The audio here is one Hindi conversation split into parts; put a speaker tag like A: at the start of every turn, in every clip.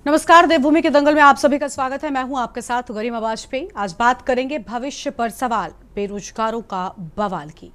A: नमस्कार, देवभूमि के दंगल में आप सभी का स्वागत है। मैं हूं आपके साथ गरिमा वाजपेयी। आज बात करेंगे भविष्य पर सवाल, बेरोजगारों का बवाल की।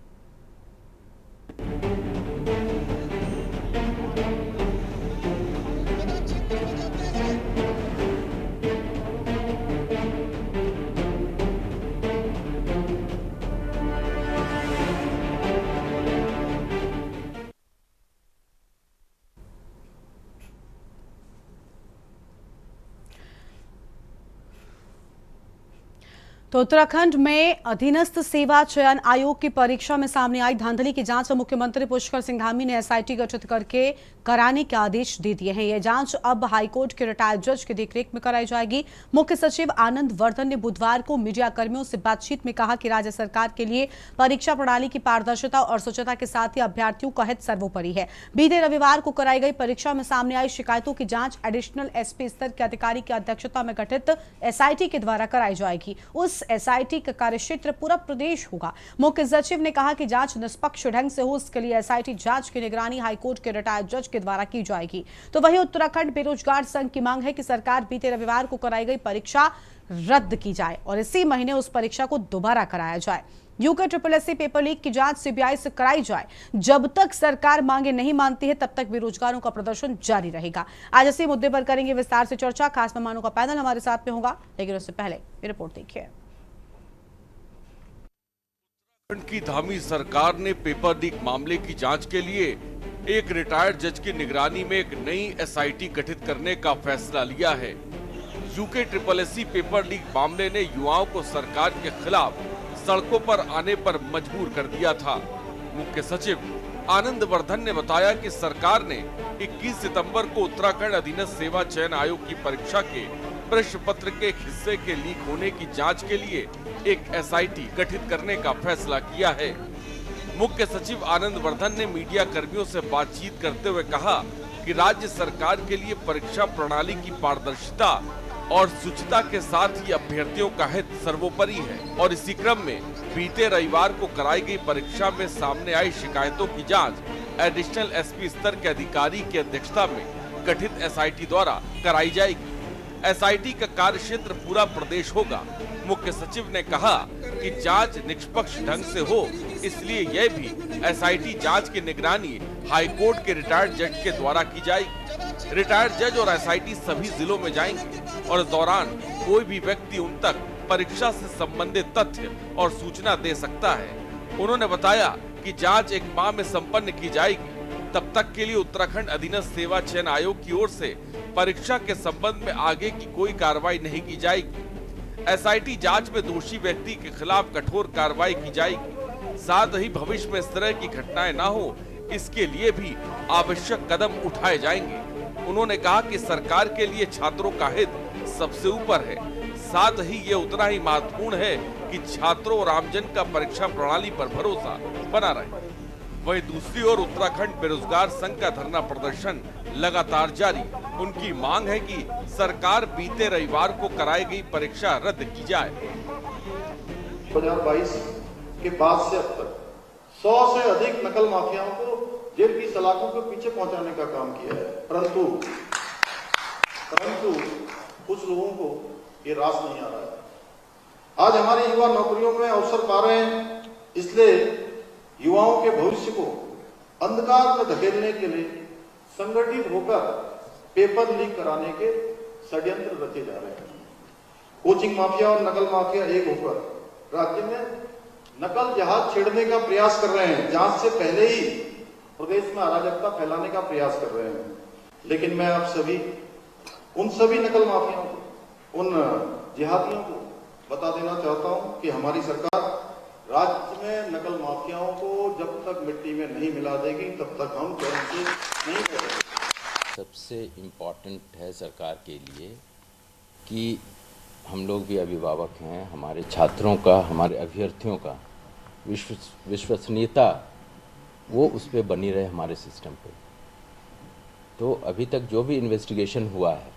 A: तो उत्तराखंड में अधीनस्थ सेवा चयन आयोग की परीक्षा में सामने आई धांधली की जांच मुख्यमंत्री पुष्कर सिंह धामी ने एसआईटी गठित करके कराने के आदेश दे दिए हैं। यह जांच अब हाईकोर्ट के रिटायर्ड जज की देखरेख में कराई जाएगी। मुख्य सचिव आनंद वर्धन ने बुधवार को मीडिया कर्मियों से बातचीत में कहा कि राज्य सरकार के लिए परीक्षा प्रणाली की पारदर्शिता और स्वच्छता के साथ ही अभ्यर्थियों का हित सर्वोपरि है। बीते रविवार को कराई गई परीक्षा में सामने आई शिकायतों की जांच एडिशनल एसपी स्तर के अधिकारी की अध्यक्षता में गठित एसआईटी के द्वारा कराई जाएगी। उस एसआईटी का कार्यक्षेत्र पूरा प्रदेश होगा। मुख्य सचिव ने कहा कि जांच निष्पक्ष ढंग से हो, इसके लिए एसआईटी जांच की निगरानी हाईकोर्ट के रिटायर्ड जज के द्वारा की जाएगी। तो वहीं उत्तराखंड बेरोजगार संघ की मांग है कि सरकार बीते रविवार को कराई गई परीक्षा रद्द की जाए और इसी महीने उस परीक्षा को दोबारा कराया जाए। यूके SSSC पेपर लीक की जांच सीबीआई से कराई जाए। जब तक सरकार मांगे नहीं मानती है तब तक बेरोजगारों का प्रदर्शन जारी रहेगा। आज इसी मुद्दे पर करेंगे विस्तार से चर्चा। खास मेहमानों का पैनल हमारे साथ में होगा, लेकिन उससे पहले ये रिपोर्ट देखिए।
B: उत्तराखंड की धामी सरकार ने पेपर लीक मामले की जांच के लिए एक रिटायर्ड जज की निगरानी में एक नई एसआईटी गठित करने का फैसला लिया है। यूके SSSC पेपर लीक मामले ने युवाओं को सरकार के खिलाफ सड़कों पर आने पर मजबूर कर दिया था। मुख्य सचिव आनंद वर्धन ने बताया कि सरकार ने 21 सितंबर को उत्तराखंड अधीनस्थ सेवा चयन आयोग की परीक्षा के प्रश्न पत्र के एक हिस्से के लीक होने की जांच के लिए एक एसआईटी गठित करने का फैसला किया है। मुख्य सचिव आनंद वर्धन ने मीडिया कर्मियों से बातचीत करते हुए कहा कि राज्य सरकार के लिए परीक्षा प्रणाली की पारदर्शिता और शुचिता के साथ ही अभ्यर्थियों का हित सर्वोपरि है और इसी क्रम में बीते रविवार को कराई गई परीक्षा में सामने आई शिकायतों की जांच एडिशनल एसपी स्तर के अधिकारी की अध्यक्षता में गठित एसआईटी द्वारा कराई जाएगी। एसआईटी का कार्यक्षेत्र पूरा प्रदेश होगा। मुख्य सचिव ने कहा कि जांच निष्पक्ष ढंग से हो, इसलिए यह भी एसआईटी जांच की निगरानी हाईकोर्ट के रिटायर्ड जज के द्वारा की जाएगी। रिटायर्ड जज और एसआईटी सभी जिलों में जाएंगे और इस दौरान कोई भी व्यक्ति उन तक परीक्षा से संबंधित तथ्य और सूचना दे सकता है। उन्होंने बताया कि जांच एक माह में संपन्न की जाएगी। तब तक के लिए उत्तराखंड अधीनस्थ सेवा चयन आयोग की ओर से परीक्षा के संबंध में आगे की कोई कार्रवाई नहीं की जाएगी। एसआईटी जांच में दोषी व्यक्ति के खिलाफ कठोर कार्रवाई की जाएगी। साथ ही भविष्य में इस तरह की घटनाएं न हो, इसके लिए भी आवश्यक कदम उठाए जाएंगे। उन्होंने कहा कि सरकार के लिए छात्रों का हित सबसे ऊपर है। साथ ही ये उतना ही महत्वपूर्ण है कि छात्रों और आमजन का परीक्षा प्रणाली पर भरोसा बना रहे। वहीं दूसरी ओर उत्तराखंड बेरोजगार संघ का धरना प्रदर्शन लगातार जारी। उनकी मांग है कि सरकार बीते रविवार को कराई गई परीक्षा रद्द की जाए।
C: 2022 के बाद से अब तक 100 से अधिक नकल माफियाओं को जेल की सलाखों के पीछे पहुंचाने का काम किया है, परंतु कुछ लोगों को ये रास नहीं आ रहा है। आज हमारे युवा नौकरियों में अवसर पा रहे हैं, इसलिए युवाओं के भविष्य को अंधकार में धकेलने के लिए संगठित होकर पेपर लीक कराने के षड्यंत्र रचे जा रहे हैं। कोचिंग माफिया और नकल माफिया एक होकर राज्य में नकल जहाज छेड़ने का प्रयास कर रहे हैं। जांच से पहले ही प्रदेश में अराजकता फैलाने का प्रयास कर रहे हैं। लेकिन मैं आप सभी उन सभी नकल माफियाओं को, उन जिहादियों को बता देना चाहता हूं कि हमारी सरकार राज्य में नकल माफियाओं को जब तक मिट्टी में नहीं मिला देगी तब तक हम चैन नहीं करेंगे।
D: सबसे इम्पॉर्टेंट है सरकार के लिए कि हम लोग भी अभिभावक हैं, हमारे छात्रों का, हमारे अभ्यर्थियों का विश्वसनीयता वो उस पर बनी रहे हमारे सिस्टम पे। तो अभी तक जो भी इन्वेस्टिगेशन हुआ है,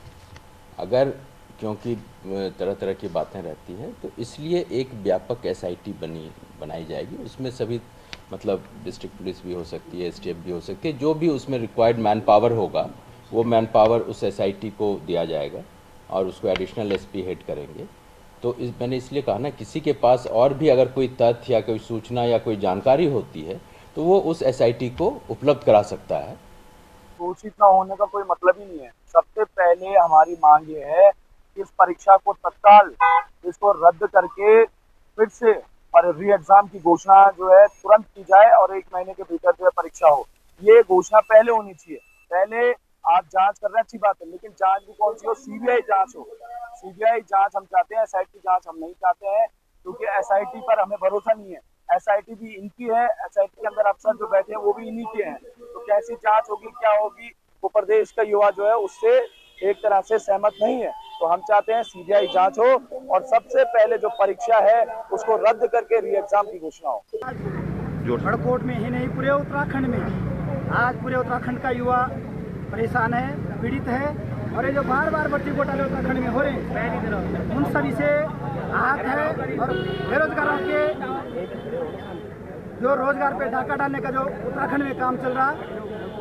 D: अगर क्योंकि तरह तरह की बातें रहती हैं, तो इसलिए एक व्यापक एसआईटी बनाई जाएगी। उसमें सभी मतलब डिस्ट्रिक्ट पुलिस भी हो सकती है, एसटीएफ भी हो सकती है, जो भी उसमें रिक्वायर्ड मैन पावर होगा वो मैन पावर उस एसआईटी को दिया जाएगा और उसको एडिशनल एसपी हेड करेंगे। तो मैंने इसलिए कहा ना, किसी के पास और भी अगर कोई तथ्य या कोई सूचना या कोई जानकारी होती है तो वो उस एसआईटी को उपलब्ध करा सकता है।
E: घोषित न होने का कोई मतलब ही नहीं है। सबसे पहले हमारी मांग ये है कि इस परीक्षा को तत्काल इसको रद्द करके फिर से और री एग्जाम की घोषणा जो है तुरंत की जाए और 1 महीने के भीतर जो है परीक्षा हो। ये घोषणा पहले होनी चाहिए। पहले आप जांच कर रहे हैं, अच्छी बात है, लेकिन जांच भी कौन सी हो? सीबीआई जांच हो। सीबीआई जांच हम चाहते हैं, एसआईटी जांच हम नहीं चाहते हैं, क्योंकि एसआईटी पर हमें भरोसा नहीं है। एसआईटी भी इनकी है, एसआईटी के अंदर अफसर जो बैठे हैं वो भी इन्हीं के हैं। तो कैसी जांच होगी, क्या होगी, वो प्रदेश का युवा जो है उससे एक तरह से सहमत नहीं है। तो हम चाहते हैं सीबीआई जांच हो और सबसे पहले जो परीक्षा है उसको रद्द करके री एग्जाम की घोषणा हो।
F: खड़कोट में ही नहीं, पूरे उत्तराखंड में आज पूरे उत्तराखंड का युवा परेशान है, पीड़ित है। और ये जो बार बार भर्ती घोटाले उत्तराखंड में हो रहे हैं, उन सभी से आहत है। और बेरोजगारों के जो रोजगार पे डाका डालने का जो उत्तराखंड में काम चल रहा,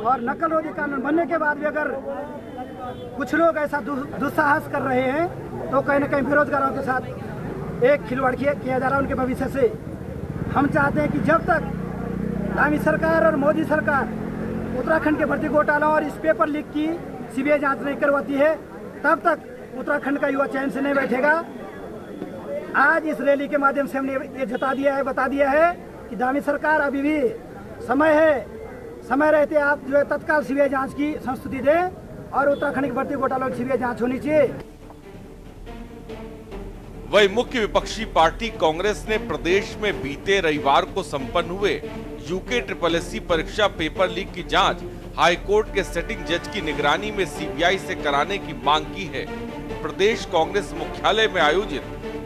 F: और नकल रोजी कानून बनने के बाद भी अगर कुछ लोग ऐसा दुस्साहस कर रहे हैं तो कहीं ना कहीं बेरोजगारों के साथ एक खिलवाड़ किया जा रहा है उनके भविष्य से। हम चाहते हैं कि जब तक धामी सरकार और मोदी सरकार उत्तराखंड के भर्ती घोटाला और इस पेपर लीक की सीबीआई जांच नहीं करवाती है, तब तक उत्तराखंड का युवा चैन से नहीं बैठेगा। आज इस रैली के माध्यम से हमने ये बता दिया है कि धामी सरकार अभी भी समय है, समय रहते आप जो है तत्काल सीबीआई जांच की संस्तुति दें और उत्तराखंड की भर्ती घोटाला की सीबीआई जांच होनी चाहिए।
B: वही मुख्य विपक्षी पार्टी कांग्रेस ने प्रदेश में बीते रविवार को संपन्न हुए यूके SSSC परीक्षा पेपर लीक की जांच हाईकोर्ट के सेटिंग जज की निगरानी में सीबीआई से कराने की मांग की है। प्रदेश कांग्रेस मुख्यालय में आयोजित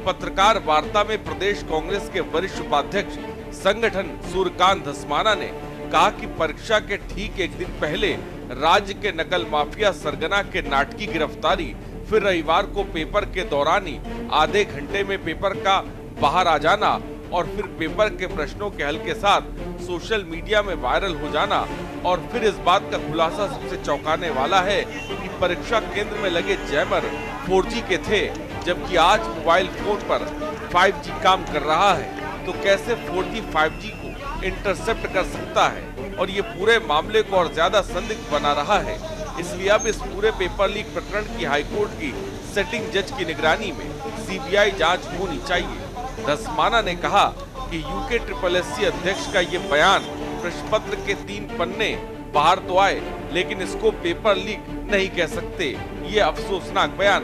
B: पत्रकार वार्ता में प्रदेश कांग्रेस के वरिष्ठ उपाध्यक्ष संगठन सूर्यकांत धस्माना ने कहा कि परीक्षा के ठीक एक दिन पहले राज्य के नकल माफिया सरगना के नाटकी गिरफ्तारी, फिर रविवार को पेपर के दौरान ही आधे घंटे में पेपर का बाहर आ जाना और फिर पेपर के प्रश्नों के हल के साथ सोशल मीडिया में वायरल हो जाना, और फिर इस बात का खुलासा सबसे चौंकाने वाला है कि परीक्षा केंद्र में लगे जैमर 4G के थे, जबकि आज मोबाइल फोन पर 5G काम कर रहा है। तो कैसे 4G 5G को इंटरसेप्ट कर सकता है? और ये पूरे मामले को और ज्यादा संदिग्ध बना रहा है। इसलिए अब इस पूरे पेपर लीक प्रकरण की हाईकोर्ट की सेटिंग जज की निगरानी में सीबीआई जांच होनी चाहिए। धस्माना ने कहा कि यूके SSSC अध्यक्ष का ये बयान प्रश्न पत्र के 3 पन्ने बाहर तो आए, लेकिन इसको पेपर लीक नहीं कह सकते। ये अफसोसनाक बयान,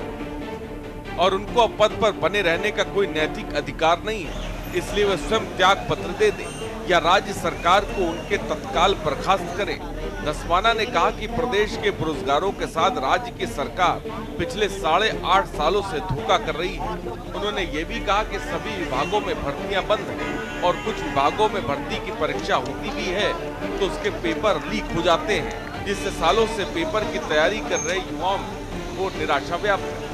B: और उनको अब पद पर बने रहने का कोई नैतिक अधिकार नहीं है। इसलिए वे स्वयं त्याग पत्र दे दें या राज्य सरकार को उनके तत्काल बर्खास्त करें। धस्माना ने कहा कि प्रदेश के बेरोजगारों के साथ राज्य की सरकार पिछले 8.5 सालों से धोखा कर रही है। उन्होंने ये भी कहा कि सभी विभागों में भर्तियां बंद हैं और कुछ विभागों में भर्ती की परीक्षा होती भी है तो उसके पेपर लीक हो जाते हैं, जिससे सालों से पेपर की तैयारी कर रहे युवाओं को निराशा व्याप्त है।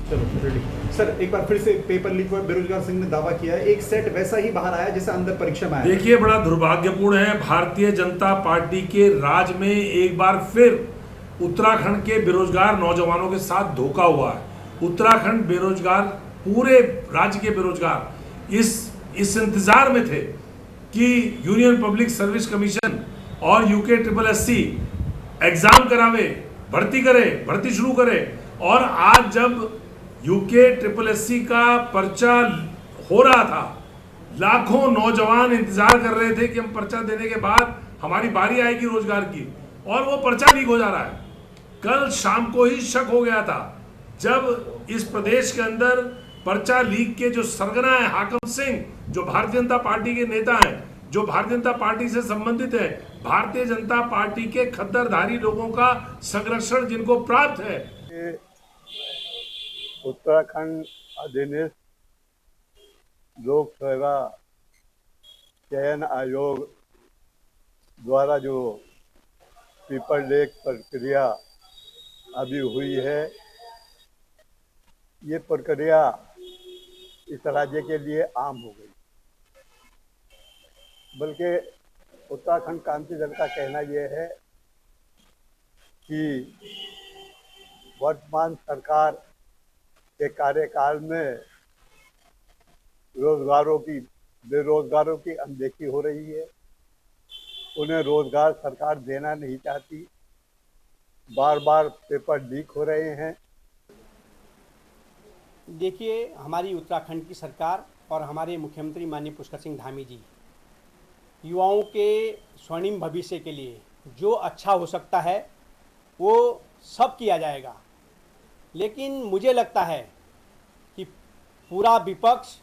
G: चलो रेडी सर, एक बार फिर से पेपर लीक हुआ। बेरोजगार सिंह ने दावा किया है एक सेट वैसा ही बाहर आया जैसा अंदर परीक्षा में आया।
H: देखिए, बड़ा दुर्भाग्यपूर्ण है, भारतीय जनता पार्टी के राज में एक बार फिर उत्तराखंड के बेरोजगार नौजवानों के साथ धोखा हुआ है। उत्तराखंड बेरोजगार, पूरे राज्य के बेरोजगार इस इंतजार में थे कि यूनियन पब्लिक सर्विस कमीशन और यूके SSSC एग्जाम करावे, भर्ती करे, भर्ती शुरू करे। और आज जब यूके SSSC का पर्चा हो रहा था, लाखों नौजवान इंतजार कर रहे थे कि हम पर्चा देने के बाद हमारी बारी आएगी रोजगार की, और वो पर्चा लीक हो जा रहा है। कल शाम को ही शक हो गया था जब इस प्रदेश के अंदर पर्चा लीक के जो सरगना है हाकम सिंह, जो भारतीय जनता पार्टी के नेता हैं, जो भारतीय जनता पार्टी से संबंधित है, भारतीय जनता पार्टी के खद्दरधारी लोगों का संरक्षण जिनको प्राप्त है।
E: उत्तराखंड अधीनस्थ लोक सेवा चयन आयोग द्वारा जो पेपर लीक प्रक्रिया अभी हुई है, ये प्रक्रिया इस राज्य के लिए आम हो गई। बल्कि उत्तराखंड क्रांति दल का कहना यह है
I: कि वर्तमान सरकार के कार्यकाल में बेरोजगारों की अनदेखी हो रही है। उन्हें रोजगार सरकार देना नहीं चाहती। बार बार पेपर लीक हो रहे हैं।
J: देखिए, हमारी उत्तराखंड की सरकार और हमारे मुख्यमंत्री माननीय पुष्कर सिंह धामी जी युवाओं के स्वर्णिम भविष्य के लिए जो अच्छा हो सकता है वो सब किया जाएगा। लेकिन मुझे लगता है कि पूरा विपक्ष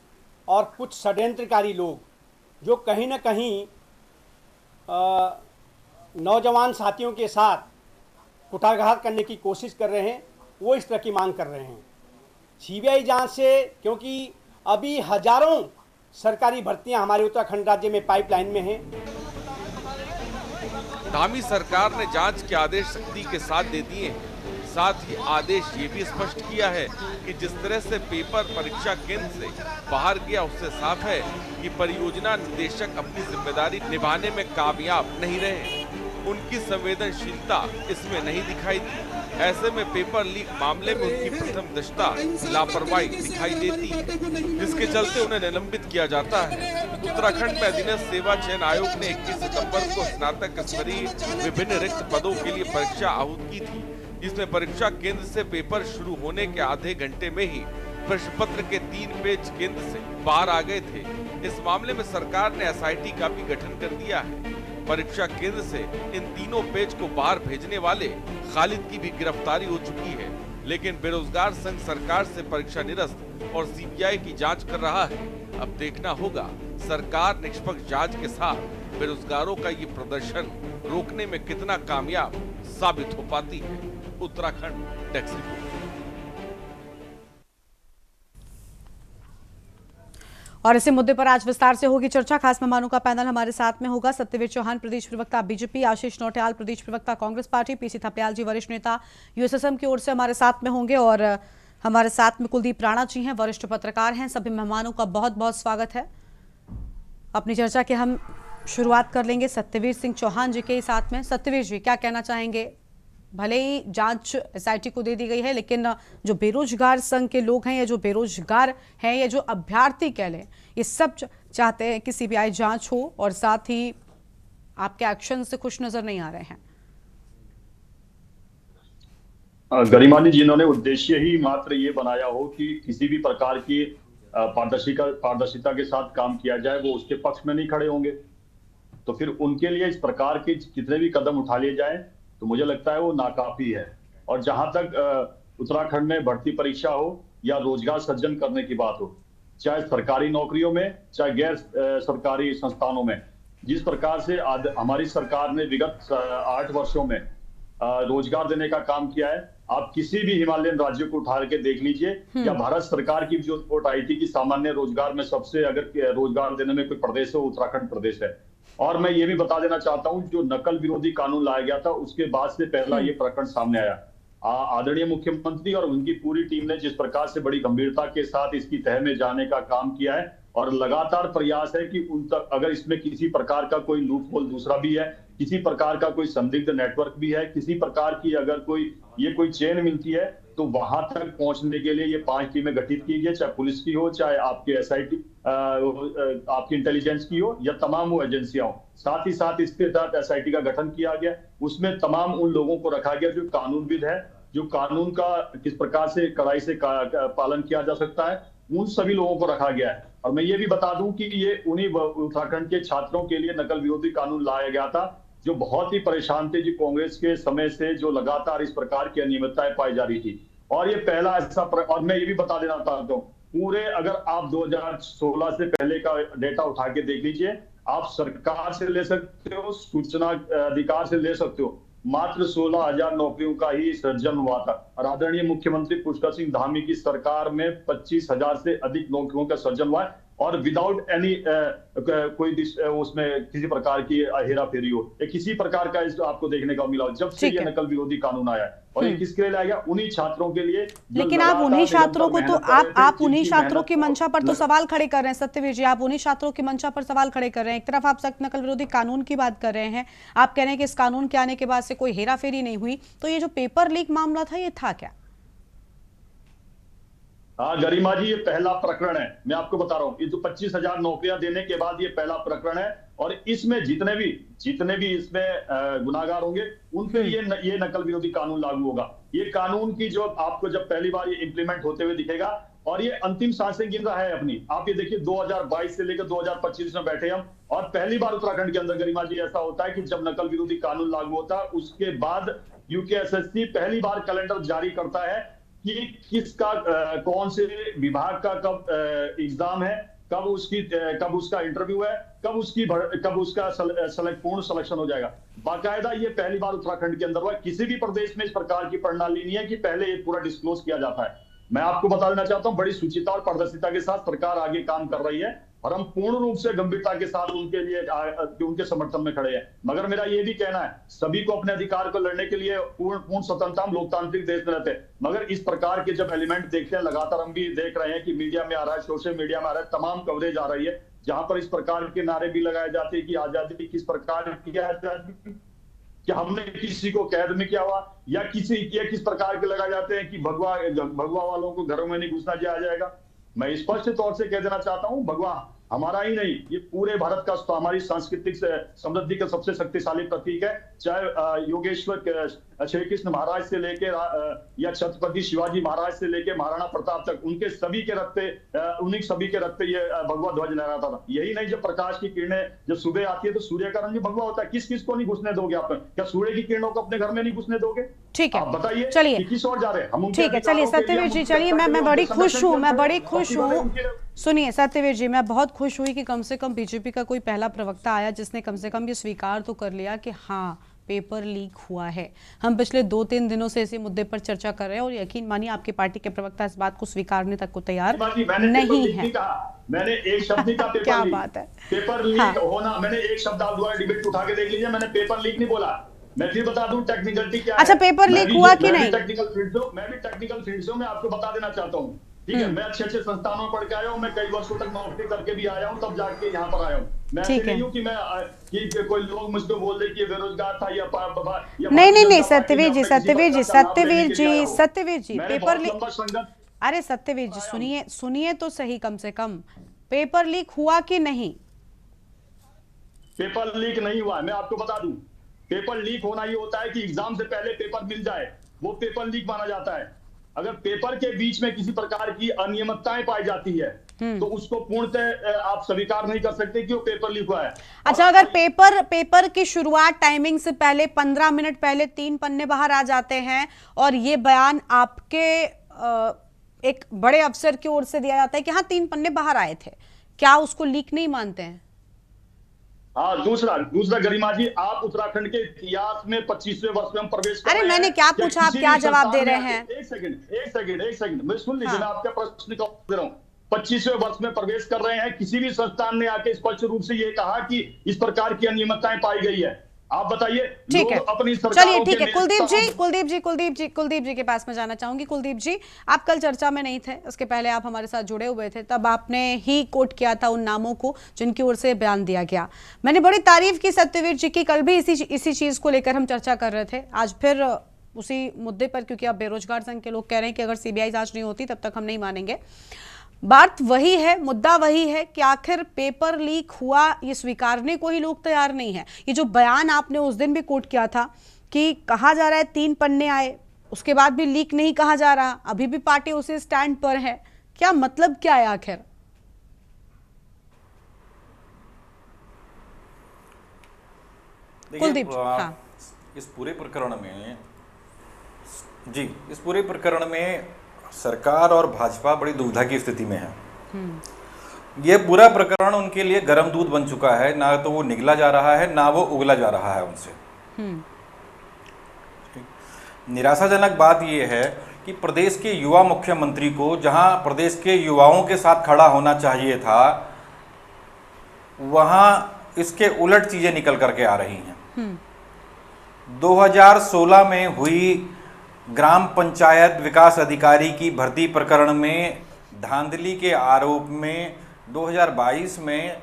J: और कुछ षड्यंत्रकारी लोग जो कहीं न कहीं नौजवान साथियों के साथ कुठारघात करने की कोशिश कर रहे हैं, वो इस तरह की मांग कर रहे हैं। सीबीआई जांच से, क्योंकि अभी हजारों सरकारी भर्तियां हमारे उत्तराखंड राज्य में पाइपलाइन में हैं।
B: धामी सरकार ने जांच के आदेश सख्ती के साथ दे दिए हैं। साथ ही आदेश ये भी स्पष्ट किया है कि जिस तरह से पेपर परीक्षा केंद्र से बाहर गया उससे साफ है कि परियोजना निदेशक अपनी जिम्मेदारी निभाने में कामयाब नहीं रहे। उनकी संवेदनशीलता इसमें नहीं दिखाई दी। ऐसे में पेपर लीक मामले में उनकी प्रथम दृष्टा लापरवाही दिखाई देती है, जिसके चलते उन्हें निलंबित किया जाता है। उत्तराखंड में अधीनस्थ सेवा चयन आयोग ने 21 सितंबर को स्नातक स्तरीय विभिन्न रिक्त पदों के लिए परीक्षा आहूत की थी, जिसमें परीक्षा केंद्र से पेपर शुरू होने के आधे घंटे में ही प्रश्न पत्र के 3 पेज केंद्र से बाहर आ गए थे। इस मामले में सरकार ने एसआईटी का भी गठन कर दिया है। परीक्षा केंद्र से इन तीनों पेज को बाहर भेजने वाले खालिद की भी गिरफ्तारी हो चुकी है। लेकिन बेरोजगार संघ सरकार से परीक्षा निरस्त और सीबीआई की जांच कर रहा है। अब देखना होगा सरकार निष्पक्ष जांच के साथ बेरोजगारों का ये प्रदर्शन रोकने में कितना कामयाब साबित हो पाती है। Uttarakhand desk report.
A: और इसी मुद्दे पर आज विस्तार से होगी चर्चा। खास मेहमानों का पैनल हमारे साथ में होगा। सत्यवीर चौहान, प्रदेश प्रवक्ता बीजेपी, आशीष नौटियाल, प्रदेश प्रवक्ता कांग्रेस पार्टी, पीसी थपलियाल जी, वरिष्ठ नेता यूएसएसएम की ओर से हमारे साथ में होंगे। और हमारे साथ में कुलदीप राणा जी हैं, वरिष्ठ पत्रकार हैं। सभी मेहमानों का बहुत बहुत स्वागत है। अपनी चर्चा के हम शुरुआत कर लेंगे सत्यवीर सिंह चौहान जी के साथ में। सत्यवीर जी, क्या कहना चाहेंगे? भले ही जांच एसआईटी को दे दी गई है, लेकिन जो बेरोजगार संघ के लोग हैं या जो बेरोजगार हैं या जो अभ्यर्थी कह लें, ये सब चाहते हैं कि सीबीआई जांच हो और साथ ही आपके एक्शन से खुश नजर नहीं आ रहे हैं।
K: गरिमा जी, जिन्होंने उद्देश्य ही मात्र ये बनाया हो कि किसी भी प्रकार की पारदर्शिता के साथ काम किया जाए, वो उसके पक्ष में नहीं खड़े होंगे। तो फिर उनके लिए इस प्रकार के जितने भी कदम उठा लिए जाए तो मुझे लगता है वो नाकाफी है। और जहां तक उत्तराखंड में भर्ती परीक्षा हो या रोजगार सृजन करने की बात हो, चाहे सरकारी नौकरियों में चाहे गैर सरकारी संस्थानों में, जिस प्रकार से हमारी सरकार ने विगत 8 वर्षों में रोजगार देने का काम किया है, आप किसी भी हिमालयन राज्य को उठा के देख लीजिए, या भारत सरकार की जो रिपोर्ट आई थी कि सामान्य रोजगार में सबसे अगर रोजगार देने में कोई प्रदेश है, उत्तराखंड प्रदेश है। और मैं ये भी बता देना चाहता हूं, जो नकल विरोधी कानून लाया गया था उसके बाद से पहला ये प्रकरण सामने आया। आदरणीय मुख्यमंत्री और उनकी पूरी टीम ने जिस प्रकार से बड़ी गंभीरता के साथ इसकी तह में जाने का काम किया है, और लगातार प्रयास है कि उन तक अगर इसमें किसी प्रकार का कोई लूप होल दूसरा भी है, किसी प्रकार का कोई संदिग्ध नेटवर्क भी है, किसी प्रकार की अगर कोई चेन मिलती है, तो वहां तक पहुंचने के लिए ये 5 टीमें गठित की गई, चाहे पुलिस की हो, चाहे आपके एसआईटी आपकी इंटेलिजेंस की हो, या तमाम वो एजेंसियां हो। साथ ही साथ इसके तहत एसआईटी का गठन किया गया। उसमें तमाम उन लोगों को रखा गया जो कानूनविद है, जो कानून का किस प्रकार से कड़ाई से पालन किया जा सकता है, उन सभी लोगों को रखा गया है। और मैं ये भी बता दूं कि ये उन्हीं उत्तराखंड के छात्रों के लिए नकल विरोधी कानून लाया गया था, जो बहुत ही परेशान थे, जो कांग्रेस के समय से जो लगातार इस प्रकार की अनियमितताएं पाई जा रही थी। और ये पहला ऐसा और मैं ये भी बता देना चाहता हूं, पूरे अगर आप 2016 से पहले का डेटा उठा के देख लीजिए, आप सरकार से ले सकते हो, सूचना अधिकार से ले सकते हो, मात्र 16,000 नौकरियों का ही सृजन हुआ था। और आदरणीय मुख्यमंत्री पुष्कर सिंह धामी की सरकार में 25,000 से अधिक नौकरियों का सृजन हुआ है। और विदाउट एनी कोई उसमें किसी प्रकार की हेरा फेरी हो या किसी प्रकार का आपको देखने का मिला हो जब से ये नकल विरोधी कानून आया है। और ये किसके लिए लाया गया? उन्हीं छात्रों के लिए।
A: लेकिन आप उन्हीं छात्रों को तो आप उन्हीं छात्रों की मंशा पर तो सवाल खड़े कर रहे हैं सत्यवीर जी, आप उन्हीं छात्रों की मंशा पर सवाल खड़े कर रहे हैं। एक तरफ आप सख्त नकल विरोधी कानून की बात कर रहे हैं, आप कह रहे हैं कि इस कानून के आने के बाद से कोई हेरा फेरी नहीं हुई, तो ये जो पेपर लीक मामला था ये था क्या?
K: हाँ गरिमा जी, ये पहला प्रकरण है, मैं आपको बता रहा हूँ। ये जो 25,000 नौकरियां देने के बाद ये पहला प्रकरण है और इसमें जितने भी इसमें गुनाहगार होंगे उन पे ये नकल विरोधी कानून लागू होगा। ये कानून की जो आपको जब पहली बार ये इंप्लीमेंट होते हुए दिखेगा और ये अंतिम सांसें गिन रहा है अपनी। आप ये देखिए 2022 से लेकर 2025 में बैठे हम और पहली बार उत्तराखंड के अंदर गरिमा जी ऐसा होता है कि जब नकल विरोधी कानून लागू होता है उसके बाद यूकेएसएससी पहली बार कैलेंडर जारी करता है कि किसका कौन से विभाग का कब एग्जाम है, कब उसका इंटरव्यू है, कब उसका पूर्ण सिलेक्शन हो जाएगा। बाकायदा ये पहली बार उत्तराखंड के अंदर हुआ। किसी भी प्रदेश में इस प्रकार की प्रणाली नहीं है कि पहले ये पूरा डिस्क्लोज किया जाता है। मैं आपको बता देना चाहता हूं, बड़ी सुचिता और पारदर्शिता के साथ सरकार आगे काम कर रही है और हम पूर्ण रूप से गंभीरता के साथ उनके समर्थन में खड़े हैं। मगर मेरा ये भी कहना है, सभी को अपने अधिकार को लड़ने के लिए पूर्ण स्वतंत्रता, हम लोकतांत्रिक देश में रहते हैं। मगर इस प्रकार के जब एलिमेंट देखते हैं, लगातार हम भी देख रहे हैं कि मीडिया में आ रहा है, सोशल मीडिया में आ रहा है, तमाम कवरेज आ रही है जहां पर इस प्रकार के नारे भी लगाए जाते हैं कि आजादी किस प्रकार की आजादी, कि हमने किसी को कैद में किया हुआ या किस प्रकार के लगाए जाते हैं कि भगवा वालों को घरों में नहीं घुसना दिया जाएगा। मैं स्पष्ट तौर से कह देना चाहता हूं, भगवा हमारा ही नहीं, ये पूरे भारत का, हमारी सांस्कृतिक समृद्धि का सबसे शक्तिशाली प्रतीक है। चाहे योगेश्वर श्री कृष्ण महाराज से लेके या छत्रपति शिवाजी महाराज से लेके महाराणा प्रताप तक, उनके सभी के रखते ये भगवा ध्वज लहराता था। यही नहीं, जब प्रकाश की किरणें जब सुबह आती है तो सूर्य का रंग भी भगवा होता है। किस किस को नहीं घुसने दोगे आप? क्या सूर्य की किरणों को अपने घर में नहीं घुसने दोगे?
A: ठीक है,
K: आप बताइए,
A: चलिए
K: किस और जा रहे हैं हम?
A: ठीक है, चलिए सत्यवीर जी, चलिए मैं बड़ी खुश हूँ, सुनिए सत्यवीर जी, मैं बहुत खुश हुई कि कम से कम बीजेपी का कोई पहला प्रवक्ता आया जिसने कम से कम ये स्वीकार तो कर लिया कि हाँ पेपर लीक हुआ है। हम पिछले 2-3 दिनों से इसी मुद्दे पर चर्चा कर रहे हैं और यकीन मानिए आपकी पार्टी के प्रवक्ता इस बात को स्वीकारने तक को तैयार नहीं है।
K: मैंने एक शब्द नहीं कहा
A: क्या बात है,
K: पेपर लीक होना, मैंने एक शब्द आप द्वारा डिबेट उठा के देख लीजिए, मैंने पेपर लीक नहीं बोला। मैं फिर बता दूं टेक्निकलिटी क्या है।
A: अच्छा, पेपर लीक हुआ कि नहीं?
K: मैं भी टेक्निकल फील्ड से मैं आपको बता देना चाहता हूँ, ठीक है। मैं अच्छे संस्थानों में पढ़ के आया हूँ, मैं कई वर्षों तक नौकरी करके भी आया हूँ, तब जाके यहाँ पर आया हूँ। मैं ऐसे नहीं हूँ कि मैं कि कोई लोग मुझको बोल दे कि बेरोजगार था या
A: नहीं सत्यवीर जी, पेपर लीक, अरे सत्यवीर जी सुनिए तो सही, कम से कम पेपर लीक हुआ कि नहीं?
K: पेपर लीक नहीं हुआ, मैं आपको बता दूं। पेपर लीक होना ये होता है कि एग्जाम से पहले पेपर मिल जाए, वो पेपर लीक माना जाता है। अगर पेपर के बीच में किसी प्रकार की अनियमितताएं पाई जाती है तो उसको पूर्णतः आप स्वीकार नहीं कर सकते कि वो पेपर लीक हुआ है।
A: अच्छा, अगर पेपर की शुरुआत टाइमिंग से पहले 15 मिनट पहले 3 पन्ने बाहर आ जाते हैं और ये बयान आपके एक बड़े अफसर की ओर से दिया जाता है कि हाँ 3 पन्ने बाहर आए थे, क्या उसको लीक नहीं मानते हैं?
K: हाँ, दूसरा गरिमा जी, आप उत्तराखंड के इतिहास में 25वें वर्ष में हम प्रवेश कर रहे हैं।
A: अरे मैंने क्या पूछा, आप क्या जवाब दे रहे हैं?
K: एक सेकंड, मैं सुन लीजिए, मैं आपका प्रश्न का उत्तर दे रहा हूँ। 25वें वर्ष में प्रवेश कर रहे हैं, किसी भी संस्थान ने आके स्पष्ट रूप से ये कहा कि इस प्रकार की अनियमितताएं पाई गई है? आप बताइए।
A: ठीक है, चलिए ठीक है, कुलदीप जी के पास मैं जाना चाहूंगी। कुलदीप जी, आप कल चर्चा में नहीं थे, उसके पहले आप हमारे साथ जुड़े हुए थे, तब आपने ही कोट किया था उन नामों को जिनकी ओर से बयान दिया गया। मैंने बड़ी तारीफ की सत्यवीर जी की, कल भी इसी चीज को लेकर हम चर्चा कर रहे थे, आज फिर उसी मुद्दे पर, क्योंकि अब बेरोजगार संघ के लोग कह रहे हैं कि अगर सीबीआई जांच नहीं होती तब तक हम नहीं मानेंगे। बात वही है, मुद्दा वही है कि आखिर पेपर लीक हुआ ये स्वीकारने को ही लोग तैयार नहीं है। ये जो बयान आपने उस दिन भी कोट किया था कि कहा जा रहा है 3 पन्ने आए, उसके बाद भी लीक नहीं कहा जा रहा, अभी भी पार्टी उसी स्टैंड पर है, क्या मतलब क्या है आखिर? कुलदीप, हाँ।
L: इस पूरे प्रकरण में सरकार और भाजपा बड़ी दुविधा की स्थिति में है। ये पूरा प्रकरण उनके लिए गर्म दूध बन चुका है, ना तो वो निगला जा रहा है ना वो उगला जा रहा है उनसे। निराशाजनक बात ये है कि प्रदेश के युवा मुख्यमंत्री को, जहां प्रदेश के युवाओं के साथ खड़ा होना चाहिए था, वहां इसके उलट चीजें निकल करके आ रही हैं। 2016 में हुई ग्राम पंचायत विकास अधिकारी की भर्ती प्रकरण में धांधली के आरोप में 2022 में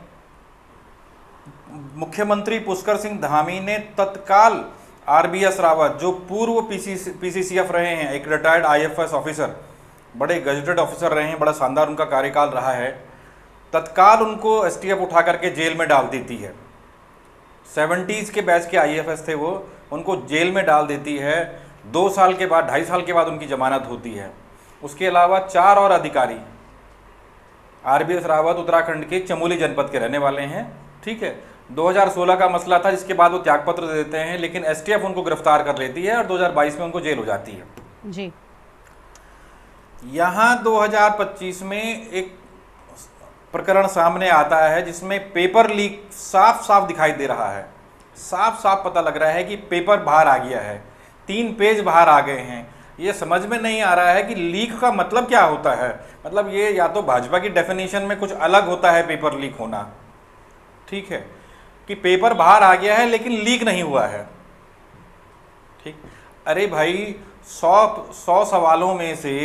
L: मुख्यमंत्री पुष्कर सिंह धामी ने तत्काल आरबीएस रावत, जो पूर्व पीसीसीएफ रहे हैं, एक रिटायर्ड आईएफएस ऑफिसर, बड़े गजेटेड ऑफिसर रहे हैं, बड़ा शानदार उनका कार्यकाल रहा है, तत्काल उनको एसटीएफ उठा करके जेल में डाल देती है। 70s के बैच के आईएफएस थे वो, उनको जेल में डाल देती है। 2 साल के बाद, 2.5 साल के बाद उनकी जमानत होती है। उसके अलावा 4 और अधिकारी, आरबीएस रावत उत्तराखंड के चमोली जनपद के रहने वाले हैं, ठीक है। 2016 का मसला था, जिसके बाद वो त्यागपत्र दे देते हैं, लेकिन एसटीएफ उनको गिरफ्तार कर लेती है और 2022 में उनको जेल हो जाती है
A: जी।
L: यहाँ 2025 में एक प्रकरण सामने आता है जिसमें पेपर लीक साफ साफ दिखाई दे रहा है। साफ साफ पता लग रहा है कि पेपर बाहर आ गया है, 3 पेज बाहर आ गए हैं। ये समझ में नहीं आ रहा है कि लीक का मतलब क्या होता है। मतलब ये या तो भाजपा की डेफिनेशन में कुछ अलग होता है पेपर लीक होना, ठीक है, कि पेपर बाहर आ गया है लेकिन लीक नहीं हुआ है, ठीक। अरे भाई 100 सवालों में से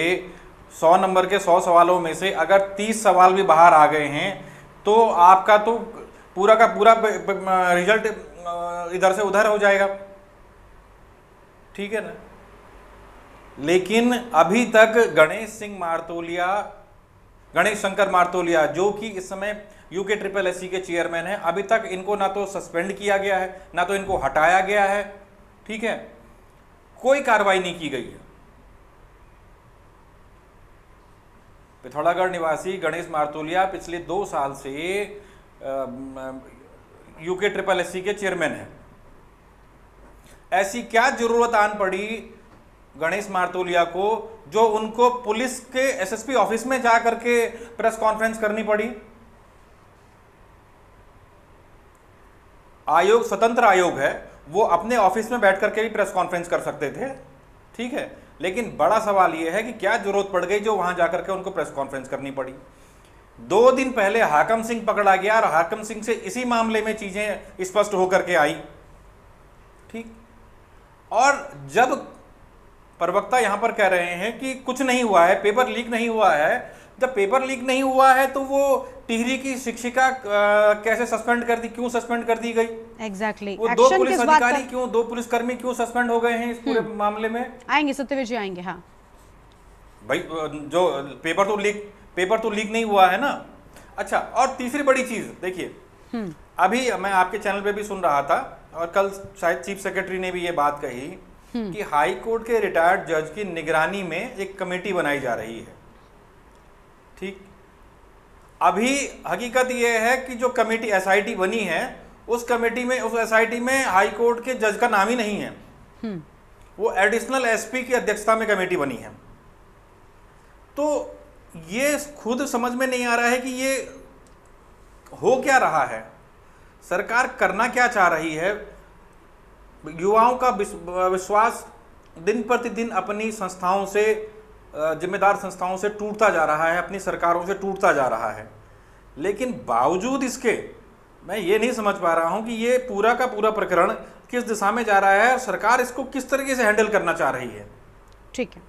L: 100 नंबर के 100 सवालों में से अगर 30 सवाल भी बाहर आ गए हैं तो आपका तो पूरा का पूरा रिजल्ट इधर से उधर हो जाएगा, ठीक है ना। लेकिन अभी तक गणेश शंकर मार्तोलिया, जो कि इस समय UKSSC के चेयरमैन हैं, अभी तक इनको ना तो सस्पेंड किया गया है, ना तो इनको हटाया गया है, ठीक है, कोई कार्रवाई नहीं की गई है। पिथौरागढ़ निवासी गणेश मार्तोलिया पिछले 2 साल से UKSSC के चेयरमैन हैं। ऐसी क्या जरूरत आन पड़ी गणेश मार्तोलिया को, जो उनको पुलिस के एसएसपी ऑफिस में जा करके प्रेस कॉन्फ्रेंस करनी पड़ी। आयोग स्वतंत्र आयोग है, वो अपने ऑफिस में बैठ करके भी प्रेस कॉन्फ्रेंस कर सकते थे, ठीक है, लेकिन बड़ा सवाल यह है कि क्या जरूरत पड़ गई जो वहां जाकर के उनको प्रेस कॉन्फ्रेंस करनी पड़ी। 2 दिन पहले हाकम सिंह पकड़ा गया और हाकम सिंह से इसी मामले में चीजें स्पष्ट होकर के आई, ठीक। और जब प्रवक्ता यहां पर कह रहे हैं कि कुछ नहीं हुआ है, पेपर लीक नहीं हुआ है, जब पेपर लीक नहीं हुआ है तो वो टिहरी की शिक्षिका कैसे सस्पेंड कर दी, क्यों सस्पेंड कर दी गई?
A: एग्जैक्टली।
L: वो 2 पुलिस अधिकारी क्यों, 2 पुलिसकर्मी क्यों सस्पेंड हो गए हैं इस पूरे मामले में?
A: आएंगे सत्यवीर जी, आएंगे। हाँ
L: भाई, जो पेपर तो लीक नहीं हुआ है ना। अच्छा, और तीसरी बड़ी चीज देखिए, अभी मैं आपके चैनल पे भी सुन रहा था और कल शायद चीफ सेक्रेटरी ने भी ये बात कही कि हाई कोर्ट के रिटायर्ड जज की निगरानी में एक कमेटी बनाई जा रही है, ठीक। अभी हकीकत यह है कि जो कमेटी एसआईटी बनी है, उस कमेटी में, उस एसआईटी में हाई कोर्ट के जज का नाम ही नहीं है। वो एडिशनल एसपी की अध्यक्षता में कमेटी बनी है। तो ये खुद समझ में नहीं आ रहा है कि ये हो क्या रहा है, सरकार करना क्या चाह रही है। युवाओं का विश्वास दिन प्रतिदिन अपनी संस्थाओं से, जिम्मेदार संस्थाओं से टूटता जा रहा है, अपनी सरकारों से टूटता जा रहा है। लेकिन बावजूद इसके मैं ये नहीं समझ पा रहा हूं कि ये पूरा का पूरा प्रकरण किस दिशा में जा रहा है और सरकार इसको किस तरीके से हैंडल करना चाह रही है।
A: ठीक है,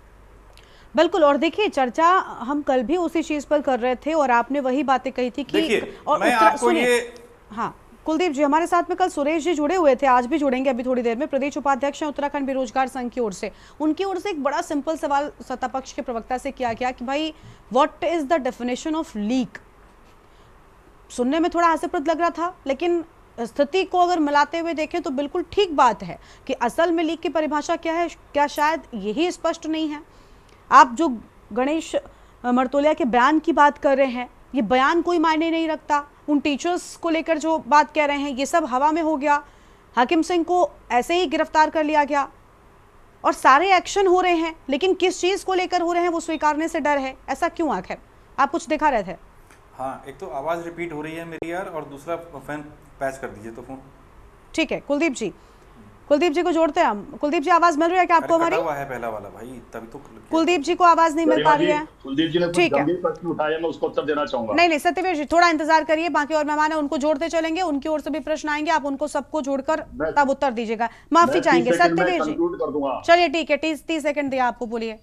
A: बिल्कुल। और देखिए, चर्चा हम कल भी उसी चीज पर कर रहे थे और आपने वही बातें कही थी कि, और
L: मैं आपको ये,
A: हाँ कुलदीप जी हमारे साथ में कल सुरेश जी जुड़े हुए थे, आज भी जुड़ेंगे अभी थोड़ी देर में। प्रदेश उपाध्यक्ष हैं उत्तराखंड बेरोजगार संघ की ओर से, उनकी ओर से एक बड़ा सिंपल सवाल सत्ता पक्ष के प्रवक्ता से किया गया कि भाई what is the definition of leak. सुनने में थोड़ा हास्यास्पद लग रहा था, लेकिन स्थिति को अगर मिलाते हुए देखें तो बिल्कुल ठीक बात है कि असल में लीक की परिभाषा क्या है, क्या शायद यही स्पष्ट नहीं है। आप जो गणेश मार्तोलिया के बयान की बात कर रहे हैं, ये बयान कोई मायने नहीं रखता। उन टीचर्स को लेकर जो बात कह रहे हैं, ये सब हवा में हो गया। हाकिम सिंह को ऐसे ही गिरफ्तार कर लिया गया और सारे एक्शन हो रहे हैं, लेकिन किस चीज को लेकर हो रहे हैं वो स्वीकारने से डर है। ऐसा क्यों? आखिर आप कुछ दिखा रहे थे।
L: हाँ, एक तो आवाज रिपीट हो रही है मेरी यार, और दूसरा फैन पैच कर दीजिए तो फोन।
A: ठीक है कुलदीप जी, कुलदीप जी को जोड़ते हैं हम। कुलदीप जी, आवाज मिल रही है क्या आपको हमारी?
L: कटा हुआ है पहला वाला भाई, तभी तो।
A: कुलदीप जी को आवाज नहीं मिल पा रही है।
K: कुलदीप जी ने कुछ गंभीर प्रश्न उठाया, मैं उसको उत्तर देना चाहूंगा।
A: नहीं, सत्यवीर जी थोड़ा इंतजार करिए, बाकी और मेहमान है उनको जोड़ते चलेंगे, उनकी ओर से भी प्रश्न आएंगे, आप उनको सबको जोड़कर तब उत्तर दीजिएगा। माफी चाहेंगे सत्यवीर जी। चलिए ठीक है, 30 सेकंड दिया आपको, बोलिए।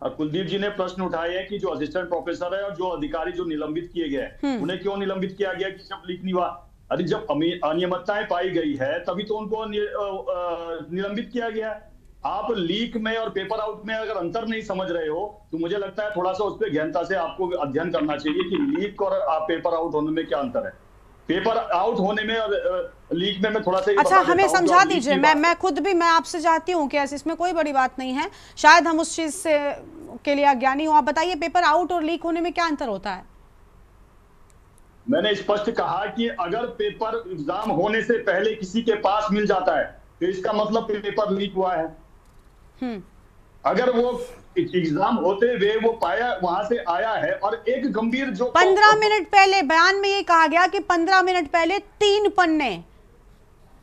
K: कुलदीप जी ने प्रश्न उठाए हैं कि जो असिस्टेंट प्रोफेसर है और जो अधिकारी जो निलंबित किए गए उन्हें क्यों निलंबित किया गया कि जब लीक नहीं हुआ। अरे जब अनियमितताएं पाई गई है तभी तो उनको निलंबित किया गया है। आप लीक में और पेपर आउट में अगर अंतर नहीं समझ रहे हो तो मुझे लगता है थोड़ा सा उस पर गहनता से आपको अध्ययन करना चाहिए कि लीक और पेपर आउट होने में क्या अंतर है। पेपर आउट होने में और लीक में मैं थोड़ा सा
A: अच्छा हमें समझा दीजिए। मैं खुद भी मैं आपसे चाहती हूँ कि ऐसे इसमें कोई बड़ी बात नहीं है, शायद हम उस चीज से के लिए अज्ञानी हो। आप बताइए पेपर आउट और लीक होने में क्या अंतर होता है?
K: मैंने स्पष्ट कहा कि अगर पेपर एग्जाम होने से पहले किसी के पास मिल जाता है तो इसका मतलब पेपर लीक हुआ है। अगर वो एग्जाम होते हुए वो पाया वहां से आया है और एक गंभीर जो
A: 15 मिनट पहले बयान में ये कहा गया कि 15 मिनट पहले 3 पन्ने,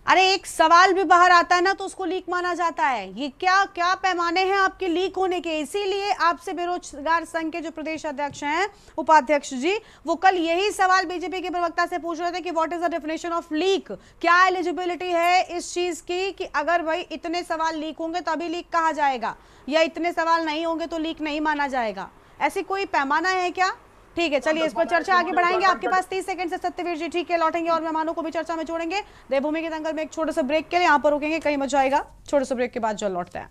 A: अरे एक सवाल भी बाहर आता है ना तो उसको लीक माना जाता है। ये क्या क्या पैमाने हैं आपके लीक होने के? इसीलिए आपसे बेरोजगार संघ के जो प्रदेश अध्यक्ष हैं, उपाध्यक्ष जी, वो कल यही सवाल बीजेपी के प्रवक्ता से पूछ रहे थे कि what is the definition of leak, क्या एलिजिबिलिटी है इस चीज की कि अगर भाई इतने सवाल लीक होंगे तभी लीक कहा जाएगा या इतने सवाल नहीं होंगे तो लीक नहीं माना जाएगा। ऐसी कोई पैमाना है क्या? ठीक है, चलिए इस पर चर्चा आगे बढ़ाएंगे। आपके पास 30 सेकंड से सत्यवीर जी, ठीक है, लौटेंगे और मेहमानों को भी चर्चा में जोड़ेंगे। देवभूमि के दंगल में एक छोटे से ब्रेक के लिए यहाँ पर रुकेंगे, कहीं मत जाएगा। छोटे से ब्रेक के बाद जल्द लौटते हैं।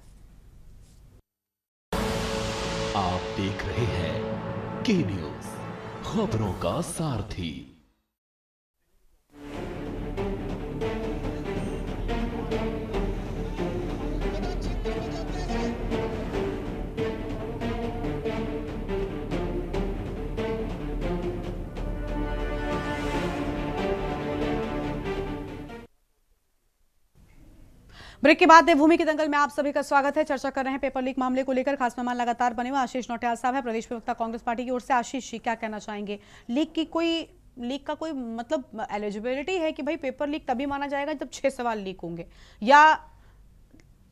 M: आप देख रहे हैं के न्यूज, खबरों का सारथी।
A: ब्रेक के बाद देवभूमि के दंगल में आप सभी का स्वागत है। चर्चा कर रहे हैं पेपर लीक मामले को लेकर। खास मेहमान लगातार बने हुए आशीष नौटियाल साहब है, प्रदेश प्रवक्ता कांग्रेस पार्टी की ओर से। आशीष जी क्या कहना चाहेंगे? लीक का कोई मतलब एलिजिबिलिटी है कि भाई पेपर लीक तभी माना जाएगा जब 6 सवाल लीक होंगे, या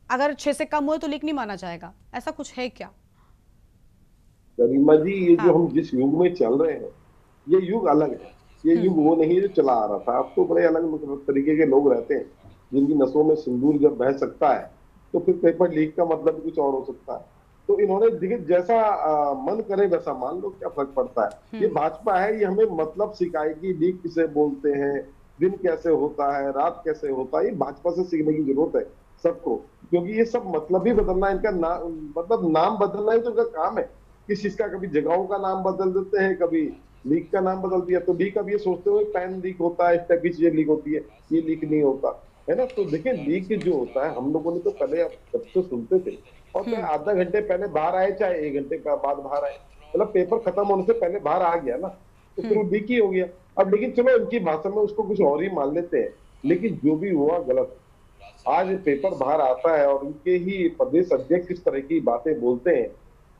A: अगर 6 से कम हुए तो लीक नहीं माना जाएगा, ऐसा कुछ है क्या?
N: गरिमा जी, ये जो हम जिस युग में चल रहे हैं ये युग अलग है। ये युग वो नहीं जो चला आ रहा था। अब तो बड़े अलग तरीके के लोग रहते हैं जिनकी नसों में सिंदूर जब बह सकता है तो फिर पेपर लीक का मतलब कुछ और हो सकता है। तो इन्होंने देखिए जैसा मन करे वैसा मान लो, क्या फर्क पड़ता है। ये भाजपा है, ये हमें मतलब सिखाएगी लीक किसे बोलते हैं, दिन कैसे होता है, रात कैसे होता है। ये भाजपा से सीखने की जरूरत है सबको, क्योंकि ये सब मतलब ही बदलना, इनका मतलब नाम बदलना ही तो इनका काम है। किस चीज का, कभी जगहों का नाम बदल देते हैं, कभी लीक का नाम बदल दिया। तो लीक अब ये सोचते हुए पेन लीक होता है, इस टाइप की चीजें लीक होती है, ये लीक नहीं होता है ना। तो देखिए लीक जो होता है, हम लोगों ने तो पहले जब से सुनते थे और चाहे आधा घंटे पहले बाहर आए चाहे 1 घंटे बाद बाहर आए, मतलब पेपर खत्म होने से पहले बाहर आ गया ना, तो फिर वो लीक ही हो गया। अब लेकिन चलो इनकी भाषा में उसको कुछ और ही मान लेते हैं, लेकिन जो भी हुआ गलत। आज पेपर बाहर आता है और उनके ही प्रदेश अध्यक्ष किस तरह की बातें बोलते हैं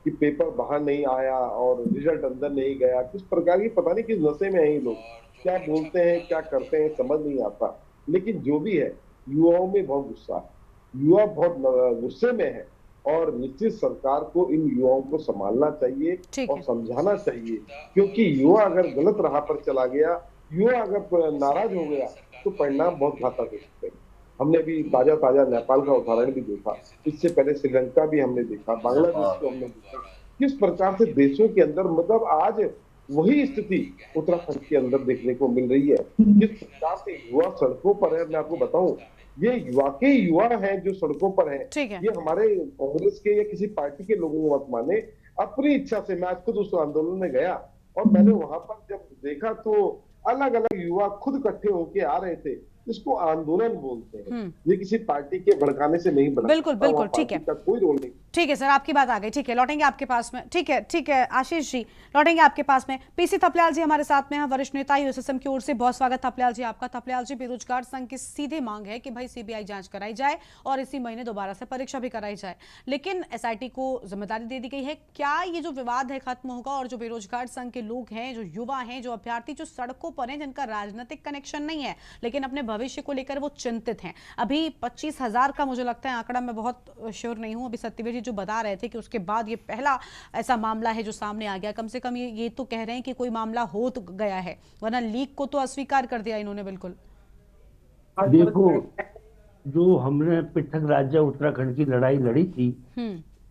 N: कि पेपर बाहर नहीं आया और रिजल्ट अंदर नहीं गया। किस प्रकार की, पता नहीं किस नशे में है ये लोग, क्या बोलते हैं क्या करते हैं समझ नहीं आता। लेकिन जो भी है, युवाओं में बहुत गुस्सा है, युवा बहुत गुस्से में है और निश्चित सरकार को इन युवाओं को संभालना चाहिए और समझाना चाहिए, क्योंकि युवा अगर गलत राह पर चला गया, युवा अगर नाराज हो गया तो परिणाम बहुत घातक हो सकते हैं। हमने अभी ताजा नेपाल का उदाहरण भी देखा, इससे पहले श्रीलंका भी हमने देखा, बांग्लादेश को हमने देखा, किस प्रकार से देशों के अंदर मतलब आज वही स्थिति उत्तराखंड के अंदर देखने को मिल रही है। जिस प्रकार से युवा सड़कों पर है, मैं आपको बताऊं, ये वाकई युवा हैं जो सड़कों पर हैं। ये हमारे कांग्रेस के या किसी पार्टी के लोगों को मत माने, अपनी इच्छा से। मैं आज खुद उस आंदोलन में गया और मैंने वहां पर जब देखा तो अलग अलग युवा खुद इकट्ठे होके आ रहे थे। इसको आंदोलन बोलते हैं, ये किसी पार्टी के भड़काने से नहीं बना।
A: बिल्कुल ठीक है,
N: कोई रोल नहीं।
A: ठीक है सर, आपकी बात आ गई। ठीक है, लौटेंगे आपके पास में। ठीक है आशीष जी, लौटेंगे आपके पास में। पीसी थपलियाल जी हमारे साथ में हैं, वरिष्ठ नेता यूएसएसएम की ओर से। बहुत स्वागत थपलियाल जी आपका। थपलियाल जी, बेरोजगार संघ की सीधी मांग है कि भाई सीबीआई जांच कराई जाए और इसी महीने दोबारा से परीक्षा भी कराई जाए, लेकिन एसआईटी को जिम्मेदारी दे दी गई है। क्या ये जो विवाद है खत्म होगा और जो बेरोजगार संघ के लोग हैं, जो युवा हैं, जो अभ्यर्थी जो सड़कों पर हैं, जिनका राजनीतिक कनेक्शन नहीं है लेकिन अपने भविष्य को लेकर वो चिंतित हैं? अभी 25,000 का मुझे लगता है आंकड़ा, मैं बहुत श्योर नहीं हूं, अभी सत्यवीर जी जो बता रहे थे कि उसके बाद ये पहला ऐसा मामला है जो सामने आ गया। कम से कम ये तो कह रहे हैं कि कोई मामला हो तो गया है, वरना लीक को तो अस्वीकार कर दिया इन्होंने बिल्कुल।
O: देखो, जो हमने पृथक राज्य उत्तराखंड की लड़ाई लड़ी थी,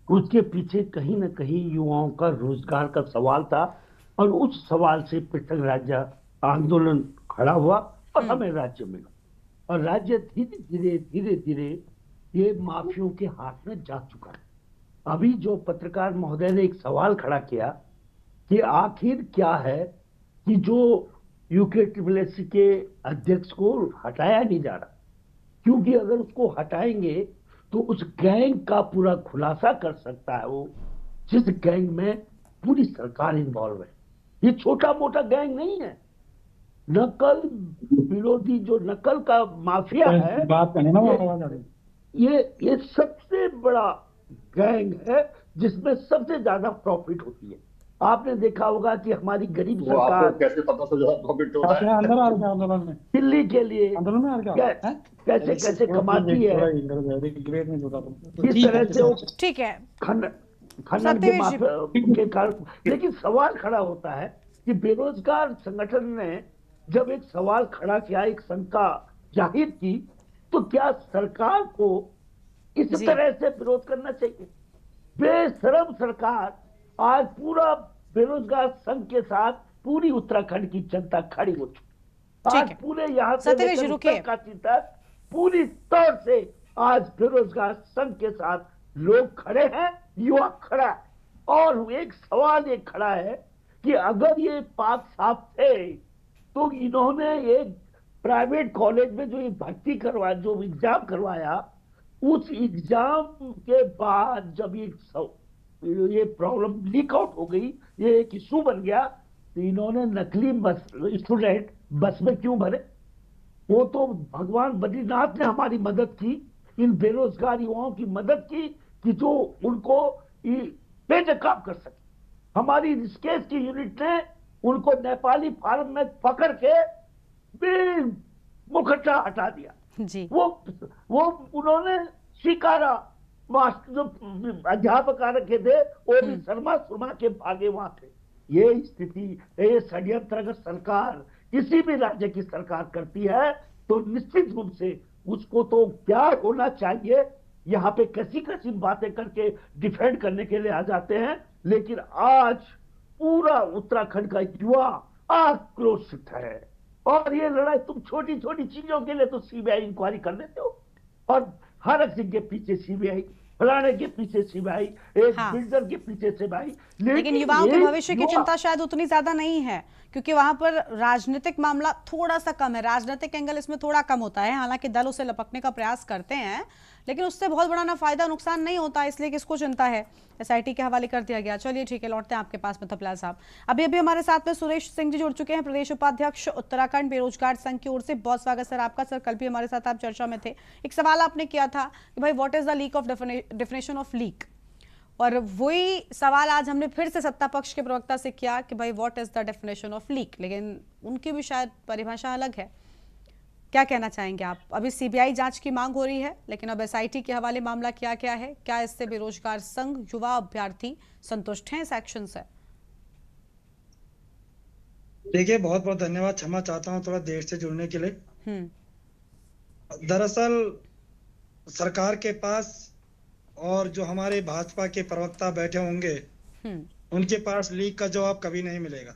O: उसके पीछे कहीं ना कहीं युवाओं का रोजगार का सवाल था और उस सवाल से पृथक राज्य आंदोलन खड़ा हुआ और हमें राज्य मिला। और राज्य धीरे धीरे ये माफियों के हाथ में जा चुका है। अभी जो पत्रकार महोदय ने एक सवाल खड़ा किया कि आखिर क्या है कि जो यूके के अध्यक्ष को हटाया नहीं जा रहा, क्योंकि अगर उसको हटाएंगे तो उस गैंग का पूरा खुलासा कर सकता है वो, जिस गैंग में पूरी सरकार इन्वॉल्व है। ये छोटा मोटा गैंग नहीं है। नकल विरोधी जो नकल का माफिया है, बात करने ना, ये सबसे बड़ा गैंग है जिसमें सबसे ज्यादा प्रॉफिट होती है। आपने देखा होगा कि हमारी गरीब सरकार
K: कैसे पता चला प्रॉफिट हो रहा है
O: दिल्ली के लिए कैसे कैसे कमाती है, किस तरह से
A: ठीक है
O: खनन के कारण। लेकिन सवाल खड़ा होता है कि बेरोजगार संगठन ने जब एक सवाल खड़ा किया, एक शंका जाहिर की, तो क्या सरकार को इस तरह से विरोध करना चाहिए? बेशरम सरकार आज पूरा बेरोजगार संघ के साथ पूरी उत्तराखंड की जनता खड़ी हो चुकी। आज पूरे यहाँ से पूरी तौर से आज बेरोजगार संघ के साथ लोग खड़े हैं, युवा खड़ा है। और एक सवाल ये खड़ा है कि अगर ये पाक साफ थे तो इन्होंने एक प्राइवेट कॉलेज में जो भर्ती करवाया, जो एग्जाम करवाया, उस एग्जाम के बाद जब ये प्रॉब्लम लीक आउट हो गई, ये एक इशू बन गया, तो इन्होंने नकली स्टूडेंट बस में क्यों भरे? वो तो भगवान बद्रीनाथ ने हमारी मदद की, इन बेरोजगार युवाओं की मदद की कि जो उनको बेनकाब कर सके। हमारी ऋषिकेश की यूनिट ने उनको नेपाली फार्म में पकड़ के मुखट्टा हटा दिया
A: जी।
O: वो उन्होंने स्वीकारा। मास्टर जो अध्यापक आ रखे थे वो भी शर्मा के भागे वहां थे। ये स्थिति, ये षड्यंत्र अगर सरकार, किसी भी राज्य की सरकार करती है तो निश्चित रूप से उसको तो क्या होना चाहिए, यहाँ पे कैसी कैसी बातें करके डिफेंड करने के लिए आ जाते हैं। लेकिन आज पूरा उत्तराखंड का युवा आक्रोशित है और ये लड़ाई, तुम छोटी छोटी चीजों के लिए तो सीबीआई इंक्वायरी कर लेते हो और हर सिंह के पीछे सीबीआई, फलाने के पीछे सीबीआई, एक बिल्डर के पीछे सीबीआई।
A: लेकिन युवाओं के भविष्य की चिंता शायद उतनी ज्यादा नहीं है, क्योंकि वहां पर राजनीतिक मामला थोड़ा सा कम है, राजनीतिक एंगल इसमें थोड़ा कम होता है। हालांकि दल उसे लपकने का प्रयास करते हैं, लेकिन उससे बहुत बड़ा ना फायदा नुकसान नहीं होता, इसलिए किसको चिंता है। एसआईटी के हवाले कर दिया गया। चलिए ठीक है, लौटते हैं आपके पास में थपलियाल साहब। अभी हमारे साथ में सुरेश सिंह जी जुड़ चुके हैं, प्रदेश उपाध्यक्ष उत्तराखंड बेरोजगार संघ की ओर से। बहुत स्वागत सर आपका। सर, कल भी हमारे साथ आप चर्चा में थे, एक सवाल आपने किया था कि भाई what is the leak of definition of leak, और वही सवाल आज हमने फिर से सत्ता पक्ष के प्रवक्ता से किया कि भाई what is the definition of leak, लेकिन उनकी भी शायद परिभाषा अलग है। क्या कहना चाहेंगे आप? अभी सीबीआई जांच की मांग हो रही है, लेकिन अब एसआईटी के हवाले मामला क्या क्या है? क्या इससे बेरोजगार संघ, युवा, अभ्यर्थी संतुष्ट हैं इस एक्शन से?
P: देखिए, बहुत बहुत धन्यवाद। क्षमा चाहता हूं थोड़ा देर से जुड़ने के लिए। दरअसल सरकार के पास और जो हमारे भाजपा के प्रवक्ता बैठे होंगे उनके पास लीक का जवाब कभी नहीं मिलेगा,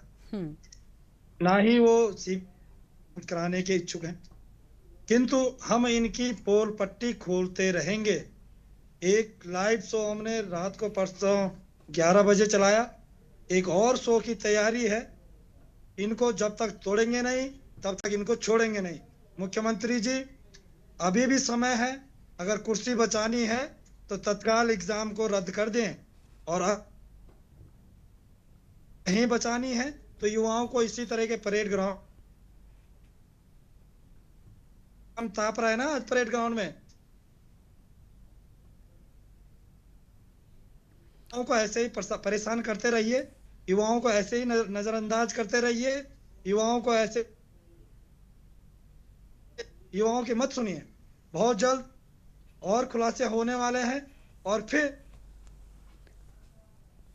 P: ना ही वो सीट कराने के इच्छुक हैं। किंतु हम इनकी पोल पट्टी खोलते रहेंगे। एक लाइव शो हमने रात को परसों 11 बजे चलाया, एक और शो की तैयारी है। इनको जब तक तोड़ेंगे नहीं तब तक इनको छोड़ेंगे नहीं। मुख्यमंत्री जी, अभी भी समय है, अगर कुर्सी बचानी है तो तत्काल एग्जाम को रद्द कर दें, और नहीं बचानी है तो युवाओं को इसी तरह के परेड ग्राउंड, हम ताप रहा है ना आज परेड ग्राउंड में, युवाओं को ऐसे ही परेशान करते रहिए, युवाओं को ऐसे ही नजरअंदाज करते रहिए, युवाओं को ऐसे, युवाओं की मत सुनिए। बहुत जल्द और खुलासे होने वाले हैं और फिर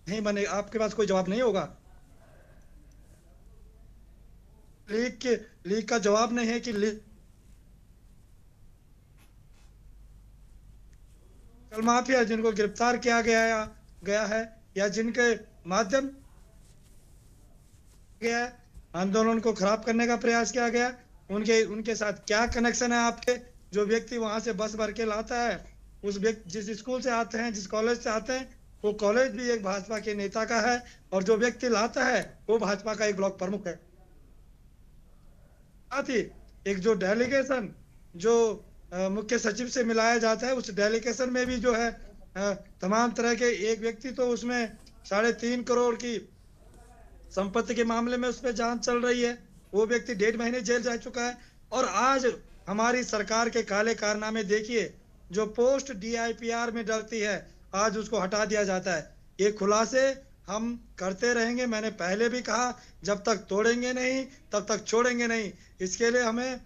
P: नहीं बने, आपके पास कोई जवाब नहीं होगा। लीक का जवाब नहीं है कि कल माफिया जिनको गिरफ्तार किया गया है या जिनके माध्यम गया आंदोलन को खराब करने का प्रयास किया गया, उनके साथ क्या कनेक्शन है आपके? जो व्यक्ति वहां से बस भर के लाता है, उस व्यक्ति जिस स्कूल से आते हैं, जिस कॉलेज से आते हैं, वो कॉलेज भी एक भाजपा के नेता का है, और जो व्यक्ति लाता है वो भाजपा का एक ब्लॉक प्रमुख है। साथ ही एक जो डेलीगेशन जो मुख्य सचिव से मिलाया जाता है, उस डेलीगेशन में भी जो है तमाम तरह के, एक व्यक्ति तो उसमें 3.5 करोड़ की संपत्ति के मामले में उस पर जांच चल रही है, वो व्यक्ति 1.5 महीने जेल जा चुका है। और आज हमारी सरकार के काले कारनामे देखिए, जो पोस्ट DIPR में डलती है आज उसको हटा दिया जाता है। ये खुलासे हम करते रहेंगे, मैंने पहले भी कहा, जब तक तोड़ेंगे नहीं तब तक छोड़ेंगे नहीं। इसके लिए हमें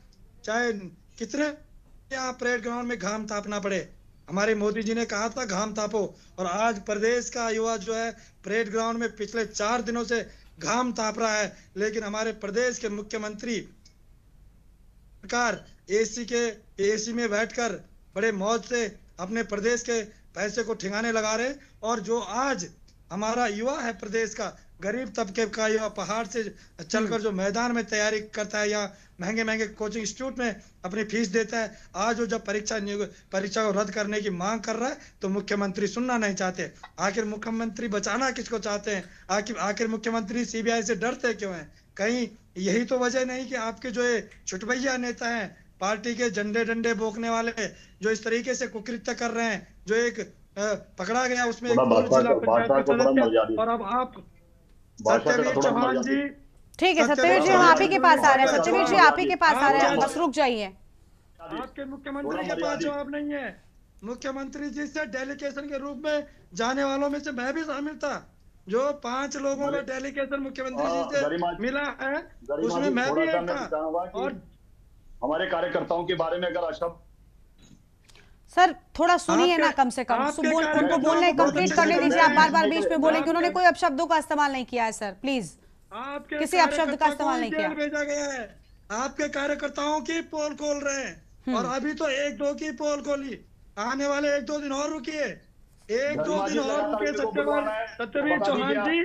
P: चाहे कितने यहाँ परेड ग्राउंड में घाम तापना पड़े, हमारे मोदी जी ने कहा था घाम तापो, और आज प्रदेश का युवा जो है परेड ग्राउंड में पिछले 4 दिनों से घाम ताप रहा है, लेकिन हमारे प्रदेश के मुख्यमंत्री सरकार एसी में बैठकर बड़े मौज से अपने प्रदेश के पैसे को ठिकाने लगा रहे। और जो आज हमारा युवा है, प्रदेश का गरीब तबके का युवा, पहाड़ से चलकर जो मैदान में तैयारी करता है या महंगे महंगे कोचिंग इंस्टीट्यूट में अपनी फीस देता है, आज वो जब परीक्षा को रद्द करने की मांग कर रहा है तो मुख्यमंत्री सुनना नहीं चाहते। आखिर मुख्यमंत्री बचाना किसको चाहते हैं? आखिर मुख्यमंत्री CBI से डरते क्यों हैं? कहीं यही तो वजह नहीं कि आपके जो ये छुटभैया नेता हैं, पार्टी के झंडे डंडे बोकने वाले, जो इस तरीके से कुकृत्य कर रहे हैं, जो एक पकड़ा गया उसमें एक जिला पंचायत सदस्य, और अब आप सत्यवीर चौहान जी,
A: ठीक है सत्यवीर जी, हम आप ही के पास आ रहे हैं। सत्यवीर जी आप ही के पास आ रहे हैं, बस रुक जाइए।
P: आपके मुख्यमंत्री के पास जवाब नहीं है। मुख्यमंत्री जी से डेलीगेशन के रूप में जाने वालों में से मैं भी शामिल था, जो 5 लोगों का डेलीगेशन मुख्यमंत्री जी से मिला है, उसमें मैं भी एक था। और
K: हमारे कार्यकर्ताओं के बारे में अगर अशब्द,
A: सर थोड़ा सुनिए ना, कम से कम उनको बोलने कंप्लीट करने दीजिए। आप बार-बार बीच में बोलेंगे, उन्होंने कोई अपशब्दों का इस्तेमाल नहीं किया है सर, प्लीज किसी अपशब्द का इस्तेमाल नहीं किया।
P: भेजा गया है, आपके कार्यकर्ताओं की पोल खोल रहे हैं, और अभी तो 1-2 की पोल खोली, आने वाले 1-2 दिन और रुकिए, 1-2 दिन और रुकिए सत्यवीर चौहान जी,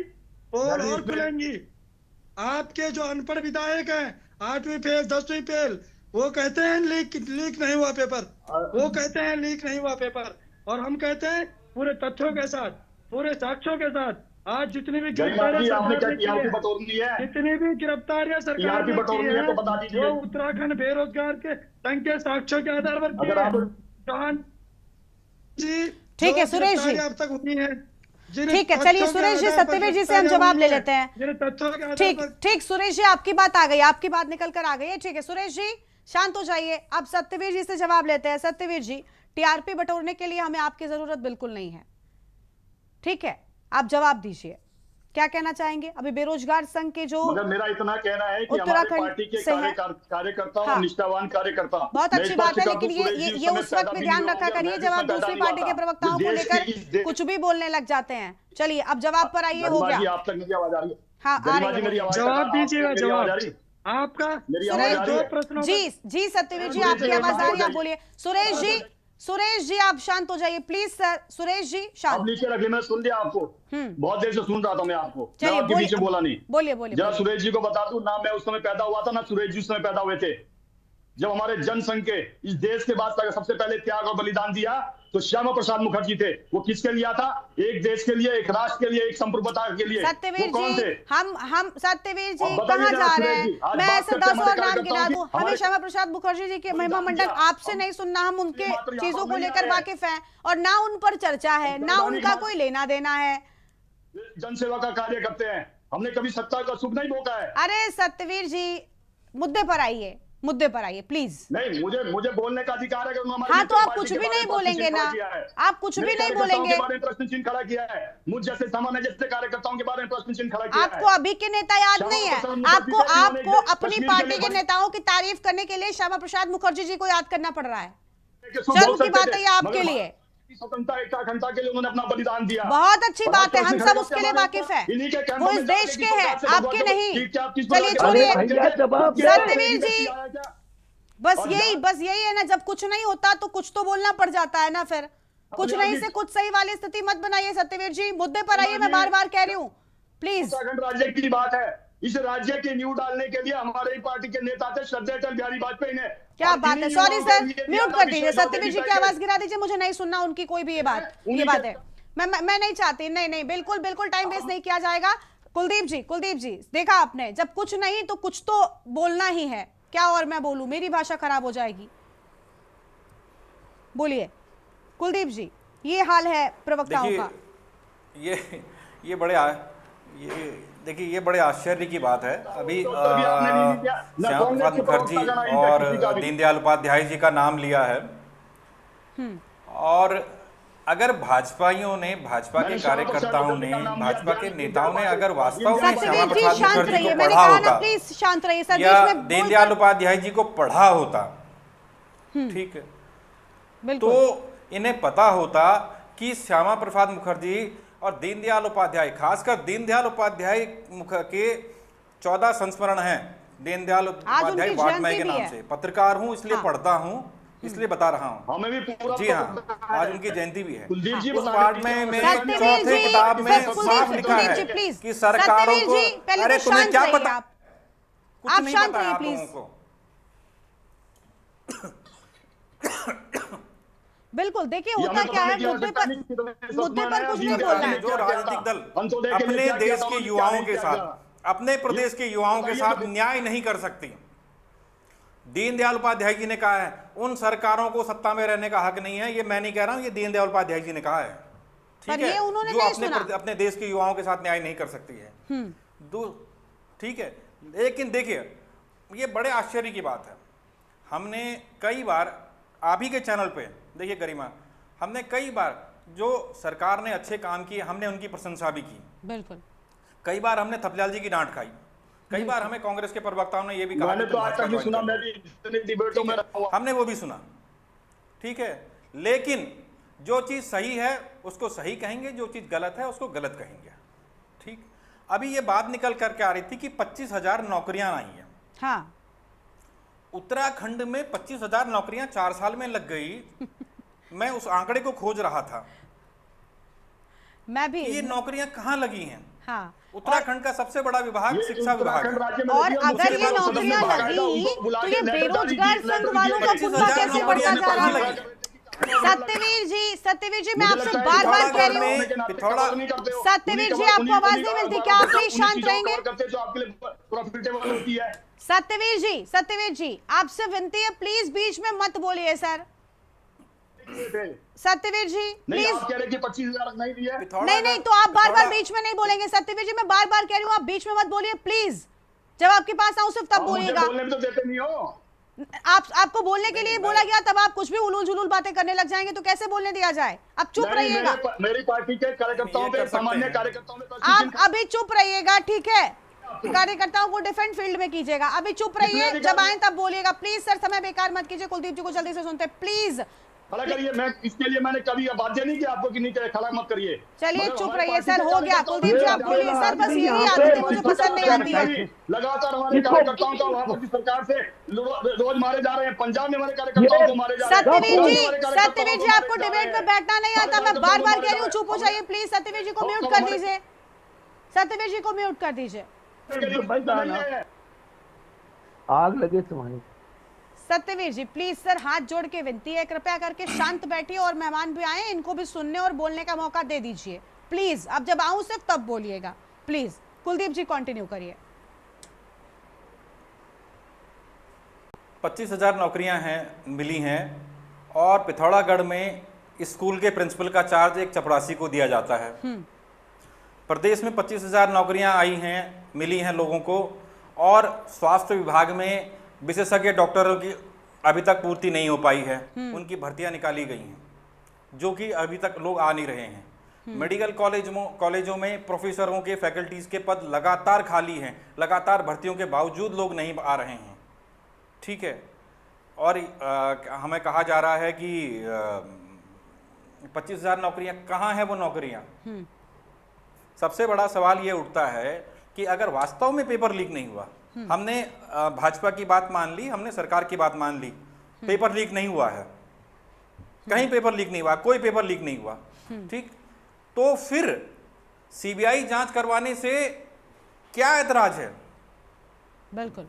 P: पोल और खुलेंगी। आपके जो अनपढ़ विधायक हैं, 8वीं फेल 10वीं फेल, वो कहते हैं लीक नहीं हुआ पेपर, वो कहते हैं लीक नहीं हुआ पेपर, और हम कहते हैं पूरे तथ्यों के साथ, पूरे साक्ष्यों के साथ। आज जितनी भी गिरफ्तारियां सरकार ने की है, वो उत्तराखंड बेरोजगार के संघ के साक्ष्यों के आधार पर की है। चौहान जी,
A: ठीक है सुरेश जी,
P: अब तक हुई है,
A: ठीक है, चलिए सुरेश जी, सत्यवीर जी से हम जवाब ले लेते हैं। ठीक सुरेश जी, आपकी बात आ गई, आपकी बात निकल कर आ गई है। ठीक है सुरेश जी, शांत हो जाइए। अब सत्यवीर जी से जवाब लेते हैं। सत्यवीर जी, TRP बटोरने के लिए हमें आपकी जरूरत बिल्कुल नहीं है, ठीक है, आप जवाब दीजिए, क्या कहना चाहेंगे? अभी बेरोजगार संघ के जो,
K: मगर मेरा इतना कहना है कि हमारी पार्टी के कार्यकर्ता और निष्ठावान कार्यकर्ता,
A: बहुत अच्छी बात है, लेकिन ये उस वक्त में ध्यान रखा करिए जब आप दूसरी पार्टी के प्रवक्ताओं को लेकर कुछ भी बोलने लग जाते हैं। चलिए अब जवाब पर आइए, हो गया।
K: आप तक मेरी आवाज आ रही है?
A: हाँ आ रही है,
P: जवाब दीजिएगा। जवाब आपका
A: जी सत्यवीर जी, आपकी आवाज आ रही है, आप बोलिए। सुरेश जी आप शांत हो जाइए प्लीज सर। सुरेश जी शांत,
K: नीचे रखिए, मैं सुन लिया आपको, बहुत देर से सुन रहा था मैं आपको,
A: मैं
K: आपके बीच में बोला नहीं।
A: बोलिए
K: जरा सुरेश जी को बता दूं ना, मैं उस समय पैदा हुआ था ना सुरेश जी उस समय पैदा हुए थे। जब हमारे जनसंघ के इस देश के बाद सबसे पहले त्याग और बलिदान दिया तो श्यामा प्रसाद मुखर्जी थे। वो किसके लिए था? एक देश के लिए, एक राष्ट्र के लिए, एक संप्रभुता के लिए।
A: सत्यवीर जी, हम सत्यवीर जी कहाँ जा रहे हैं? मैं ऐसे 10 और नाम गिना दूं। हमें श्यामा प्रसाद मुखर्जी जी के महिमा मंडन आपसे नहीं सुनना, हम उनके चीजों को लेकर वाकिफ हैं और ना उन पर चर्चा है, ना उनका कोई लेना देना है।
K: जनसेवा का कार्य करते हैं, हमने कभी सत्ता का सुख नहीं भोगा है।
A: अरे सत्यवीर जी, मुद्दे पर आइए, मुद्दे पर आइए प्लीज।
K: नहीं, मुझे बोलने का अधिकार है।
A: हाँ तो आप कुछ भी नहीं बोलेंगे ना, आप कुछ भी नहीं बोलेंगे।
K: प्रश्न चिन्ह खड़ा किया है, मुझ जैसे सामान्य जैसे कार्यकर्ताओं के बारे में प्रश्न चिन्ह खड़ा किया है।
A: आपको अभी के नेता याद नहीं है? आपको अपनी पार्टी के नेताओं की तारीफ करने के लिए श्यामा प्रसाद मुखर्जी जी को याद करना पड़ रहा है। शर्म की बात है ये आपके लिए।
K: स्वतंत्रता एकता अखंडता के लिए उन्होंने अपना बलिदान दिया।
A: बहुत अच्छी बात है, हम सब उसके लिए वाकिफ है। वो इस देश के हैं, आपके नहीं। चलिए छोड़िए सत्यवीर जी, बस यही है ना, जब कुछ नहीं होता तो कुछ तो बोलना पड़ जाता है ना। फिर कुछ नहीं से कुछ सही वाली स्थिति मत बनाइए सत्यवीर जी, मुद्दे पर आइए। मैं बार बार कह रही हूँ प्लीज।
K: उत्तराखंड राज्य की बात है, इस राज्य की नींव डालने के लिए हमारे ही पार्टी के नेता थे श्रद्धेय अटल बिहारी वाजपेयी ने।
A: क्या बात है, सॉरी सर, म्यूट कर दीजिए। सत्यवीर जी की आवाज गिरा दीजिए, मुझे नहीं सुनना उनकी कोई भी ये बात है। मैं नहीं चाहती, नहीं बिल्कुल टाइम वेस्ट नहीं किया जाएगा। कुलदीप जी, देखा आपने, जब कुछ नहीं तो कुछ तो बोलना ही है। क्या और मैं बोलूं, मेरी भाषा खराब हो जाएगी। बोलिए कुलदीप जी, ये हाल है प्रवक्ताओं का।
L: देखिए ये बड़े आश्चर्य की बात है। अभी श्यामा प्रसाद मुखर्जी और दीनदयाल उपाध्याय जी का नाम लिया है, और अगर भाजपाइयों ने, भाजपा के कार्यकर्ताओं ने, भाजपा के नेताओं ने अगर वास्तव में श्यामा प्रसाद मुखर्जी को पढ़ा होता या दीनदयाल उपाध्याय जी को पढ़ा होता, ठीक है, तो इन्हें पता होता कि श्यामा प्रसाद मुखर्जी और दीनदयाल उपाध्याय, खासकर दीनदयाल उपाध्याय के 14 संस्मरण हैं। दीनदयाल उपाध्याय वाग्मय के नाम से पत्रकार हूं, इसलिए पढ़ता हूं, इसलिए बता रहा हूं।
K: हमें भी पूरा
L: जी हाँ, आज उनकी जयंती भी है।
K: कुलदीप जी,
L: उस पार्ट में मेरी चौथे किताब में साफ लिखा है कि सरकारों को, अरे तुम्हें क्या पता, कुछ नहीं पता आप लोगों को।
A: बिल्कुल, देखिए होता क्या है, मुद्दे पर कुछ नहीं बोलना है।
L: जो राजनीतिक दल अपने देश के युवाओं के साथ, अपने प्रदेश के युवाओं के साथ न्याय नहीं कर सकती। दीनदयाल उपाध्याय जी ने कहा है, उन सरकारों को सत्ता में रहने का हक नहीं है। ये मैं नहीं कह रहा हूं, ये दीनदयाल उपाध्याय जी ने कहा है, ठीक है, जो अपने देश के युवाओं के साथ न्याय नहीं कर सकती है। ठीक है, लेकिन देखिए ये बड़े आश्चर्य की बात है। हमने कई बार आप ही के चैनल पे, देखिए गरिमा, हमने कई बार जो सरकार ने अच्छे काम किए हमने उनकी प्रशंसा भी की।
A: बिल्कुल।
L: कई बार हमने थपलाल जी की डांट खाई, कई बार हमें कांग्रेस के प्रवक्ताओं ने ये भी कहा,
K: तो आज तक सुना, मैं भी डिबेटों में रहा हूं,
L: हमने वो भी सुना, ठीक है, लेकिन जो चीज सही है उसको सही कहेंगे, जो चीज गलत है उसको गलत कहेंगे, ठीक। अभी ये बात निकल करके आ रही थी कि 25,000 नौकरियां आई हैं।
A: हाँ।
L: उत्तराखंड में 25,000 नौकरियां 4 साल में लग गई। मैं उस आंकड़े को खोज रहा था,
A: मैं भी,
L: ये नौकरियां कहां लगी हैं।
A: हाँ।
L: उत्तराखंड का सबसे बड़ा विभाग शिक्षा विभाग है,
A: और अगर ये नौकरियां लगी तो ये बेरोजगार संघ वालों का पुनः कैसे बढ़ता जा रहा है? सत्यवीर जी, मैं आपसे बार बार कह रही हूँ, सत्यवीर जी आपको आवाज नहीं मिलती क्या? आप प्लीज शांत रहेंगे? सत्यवीर जी आपसे विनती है, प्लीज बीच में मत बोलिए सर। सत्यवीर जी प्लीज,
K: आप कह रहे कि 25,000 नहीं दिए।
A: नहीं तो आप बार बार बीच में नहीं बोलेंगे। सत्यवीर जी मैं बार बार कह रही हूँ, आप बीच में मत बोलिए प्लीज। जब आपके पास आऊं सिर्फ तब बोलिएगा।
K: बोलने में तो देते नहीं हो।
A: आपको बोलने के लिए बोला गया, तब आप कुछ भी उलूल जुलूल बातें करने लग जाएंगे, तो कैसे बोलने दिया जाए? आप चुप रहिएगा।
K: मेरी पार्टी के कार्यकर्ताओं पे, सामान्य कार्यकर्ताओं में
A: आप अभी चुप रहिएगा, ठीक है? कार्यकर्ताओं को डिफेंड फील्ड में कीजिएगा। अभी चुप रहिए, जब आए तब बोलिएगा प्लीज। सर समय बेकार मत कीजिए, कुलदीप जी को जल्दी से सुनते प्लीज।
K: खड़ा करिए, मैं इसके लिए मैंने कभी बाध्य नहीं किया आपको कि नहीं करे, खड़ा मत करिए।
A: चलिए चुप रहिए सर, हो गया। कुलदीप जी आप बोलिए सर, बस यही आदत मुझे पसंद नहीं आती है।
K: लगातार हमारे कार्यकर्ताओं का वहां की सरकार से रोज मारे जा रहे हैं, पंजाब में हमारे कार्यकर्ताओं को मारे जा रहे हैं।
A: सत्यवीर जी आपको डिबेट में बैठना नहीं आता, मैं बार बार कह रही हूँ, चुप हो जाइए प्लीज। सत्यवीर जी को म्यूट कर दीजिए, सत्यवीर जी को म्यूट कर दीजिए।
O: आग लगे तुम्हारी।
A: सत्यवीर जी प्लीज सर, हाथ जोड़ के विनती है, कृपया करके शांत बैठिए और मेहमान भी आए, इनको भी सुनने और बोलने का मौका दे दीजिए प्लीज। अब जब आऊं सिर्फ तब बोलिएगा प्लीज। कुलदीप जी कंटिन्यू करिए।
L: 25,000 नौकरियां मिली हैं और पिथौरागढ़ में स्कूल के प्रिंसिपल का चार्ज एक चपरासी को दिया जाता है। प्रदेश में 25,000 नौकरियां आई हैं, मिली हैं लोगों को, और स्वास्थ्य विभाग में विशेषज्ञ डॉक्टरों की अभी तक पूर्ति नहीं हो पाई है। उनकी भर्तियां निकाली गई हैं जो कि अभी तक लोग आ नहीं रहे हैं। मेडिकल कॉलेजों में प्रोफेसरों के, फैकल्टीज के पद लगातार खाली हैं, लगातार भर्तियों के बावजूद लोग नहीं आ रहे हैं। ठीक है, और हमें कहा जा रहा है कि 25,000 नौकरियां कहाँ हैं वो नौकरियां। सबसे बड़ा सवाल ये उठता है कि अगर वास्तव में पेपर लीक नहीं हुआ, हमने भाजपा की बात मान ली, हमने सरकार की बात मान ली, पेपर लीक नहीं हुआ है, कहीं पेपर लीक नहीं हुआ, कोई पेपर लीक नहीं हुआ, ठीक, तो फिर सीबीआई जांच करवाने से क्या ऐतराज है?
A: बिल्कुल,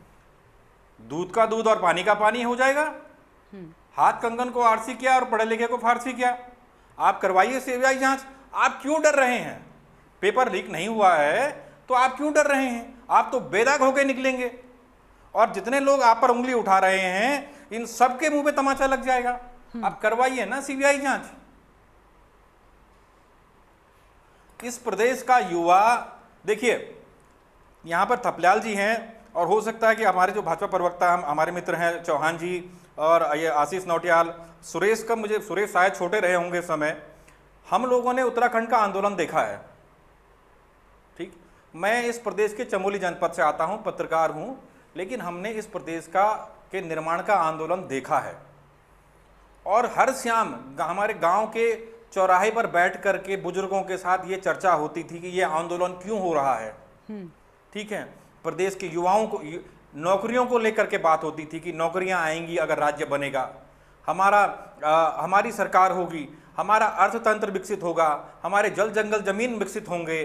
L: दूध का दूध और पानी का पानी हो जाएगा। हाथ कंगन को आरसी किया और पढ़े लिखे को फारसी किया। आप करवाइए सीबीआई जांच। आप क्यों डर रहे हैं? पेपर लीक नहीं हुआ है तो आप क्यों डर रहे हैं? आप तो बेदाग होके निकलेंगे और जितने लोग आप पर उंगली उठा रहे हैं इन सबके मुंह पे तमाचा लग जाएगा। आप करवाइए ना सीबीआई जांच। इस प्रदेश का युवा, देखिए यहां पर थपलियाल जी हैं और हो सकता है कि हमारे जो भाजपा प्रवक्ता हमारे मित्र हैं चौहान जी और ये आशीष नौटियाल, सुरेश शायद छोटे रहे होंगे समय, हम लोगों ने उत्तराखंड का आंदोलन देखा है। ठीक, मैं इस प्रदेश के चमोली जनपद से आता हूं, पत्रकार हूं, लेकिन हमने इस प्रदेश के निर्माण का आंदोलन देखा है और हर शाम हमारे गांव के चौराहे पर बैठ करके बुजुर्गों के साथ ये चर्चा होती थी कि ये आंदोलन क्यों हो रहा है। ठीक है, प्रदेश के युवाओं को नौकरियों को लेकर के बात होती थी कि नौकरियां आएंगी अगर राज्य बनेगा, हमारी सरकार होगी, हमारा अर्थतंत्र विकसित होगा, हमारे जल जंगल जमीन विकसित होंगे।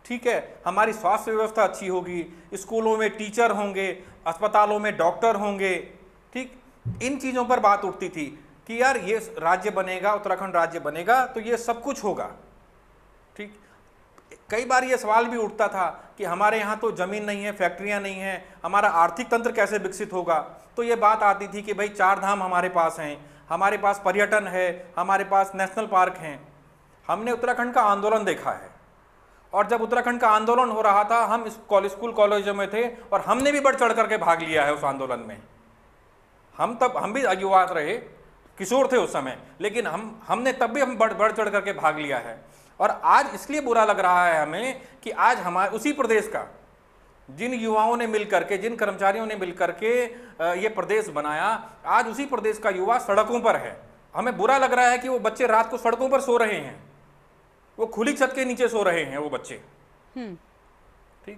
L: ठीक है, हमारी स्वास्थ्य व्यवस्था अच्छी होगी, स्कूलों में टीचर होंगे, अस्पतालों में डॉक्टर होंगे। ठीक, इन चीज़ों पर बात उठती थी कि यार ये राज्य बनेगा, उत्तराखंड राज्य बनेगा तो ये सब कुछ होगा। ठीक, कई बार ये सवाल भी उठता था कि हमारे यहाँ तो ज़मीन नहीं है, फैक्ट्रियाँ नहीं हैं, हमारा आर्थिक तंत्र कैसे विकसित होगा। तो ये बात आती थी कि भाई 4 धाम हमारे पास हैं, हमारे पास पर्यटन है, हमारे पास नेशनल पार्क हैं। हमने उत्तराखंड का आंदोलन देखा है और जब उत्तराखंड का आंदोलन हो रहा था हम स्कूल कॉलेजों में थे और हमने भी बढ़ चढ़ करके भाग लिया है उस आंदोलन में। हम भी युवा रहे, किशोर थे उस समय, लेकिन हमने तब भी बढ़ चढ़ करके भाग लिया है। और आज इसलिए बुरा लग रहा है हमें कि आज हमारे उसी प्रदेश का जिन युवाओं ने मिलकर के, जिन कर्मचारियों ने मिलकर के ये प्रदेश बनाया, आज उसी प्रदेश का युवा सड़कों पर है। हमें बुरा लग रहा है कि वो बच्चे रात को सड़कों पर सो रहे हैं, वो खुली छत के नीचे सो रहे हैं वो बच्चे। ठीक,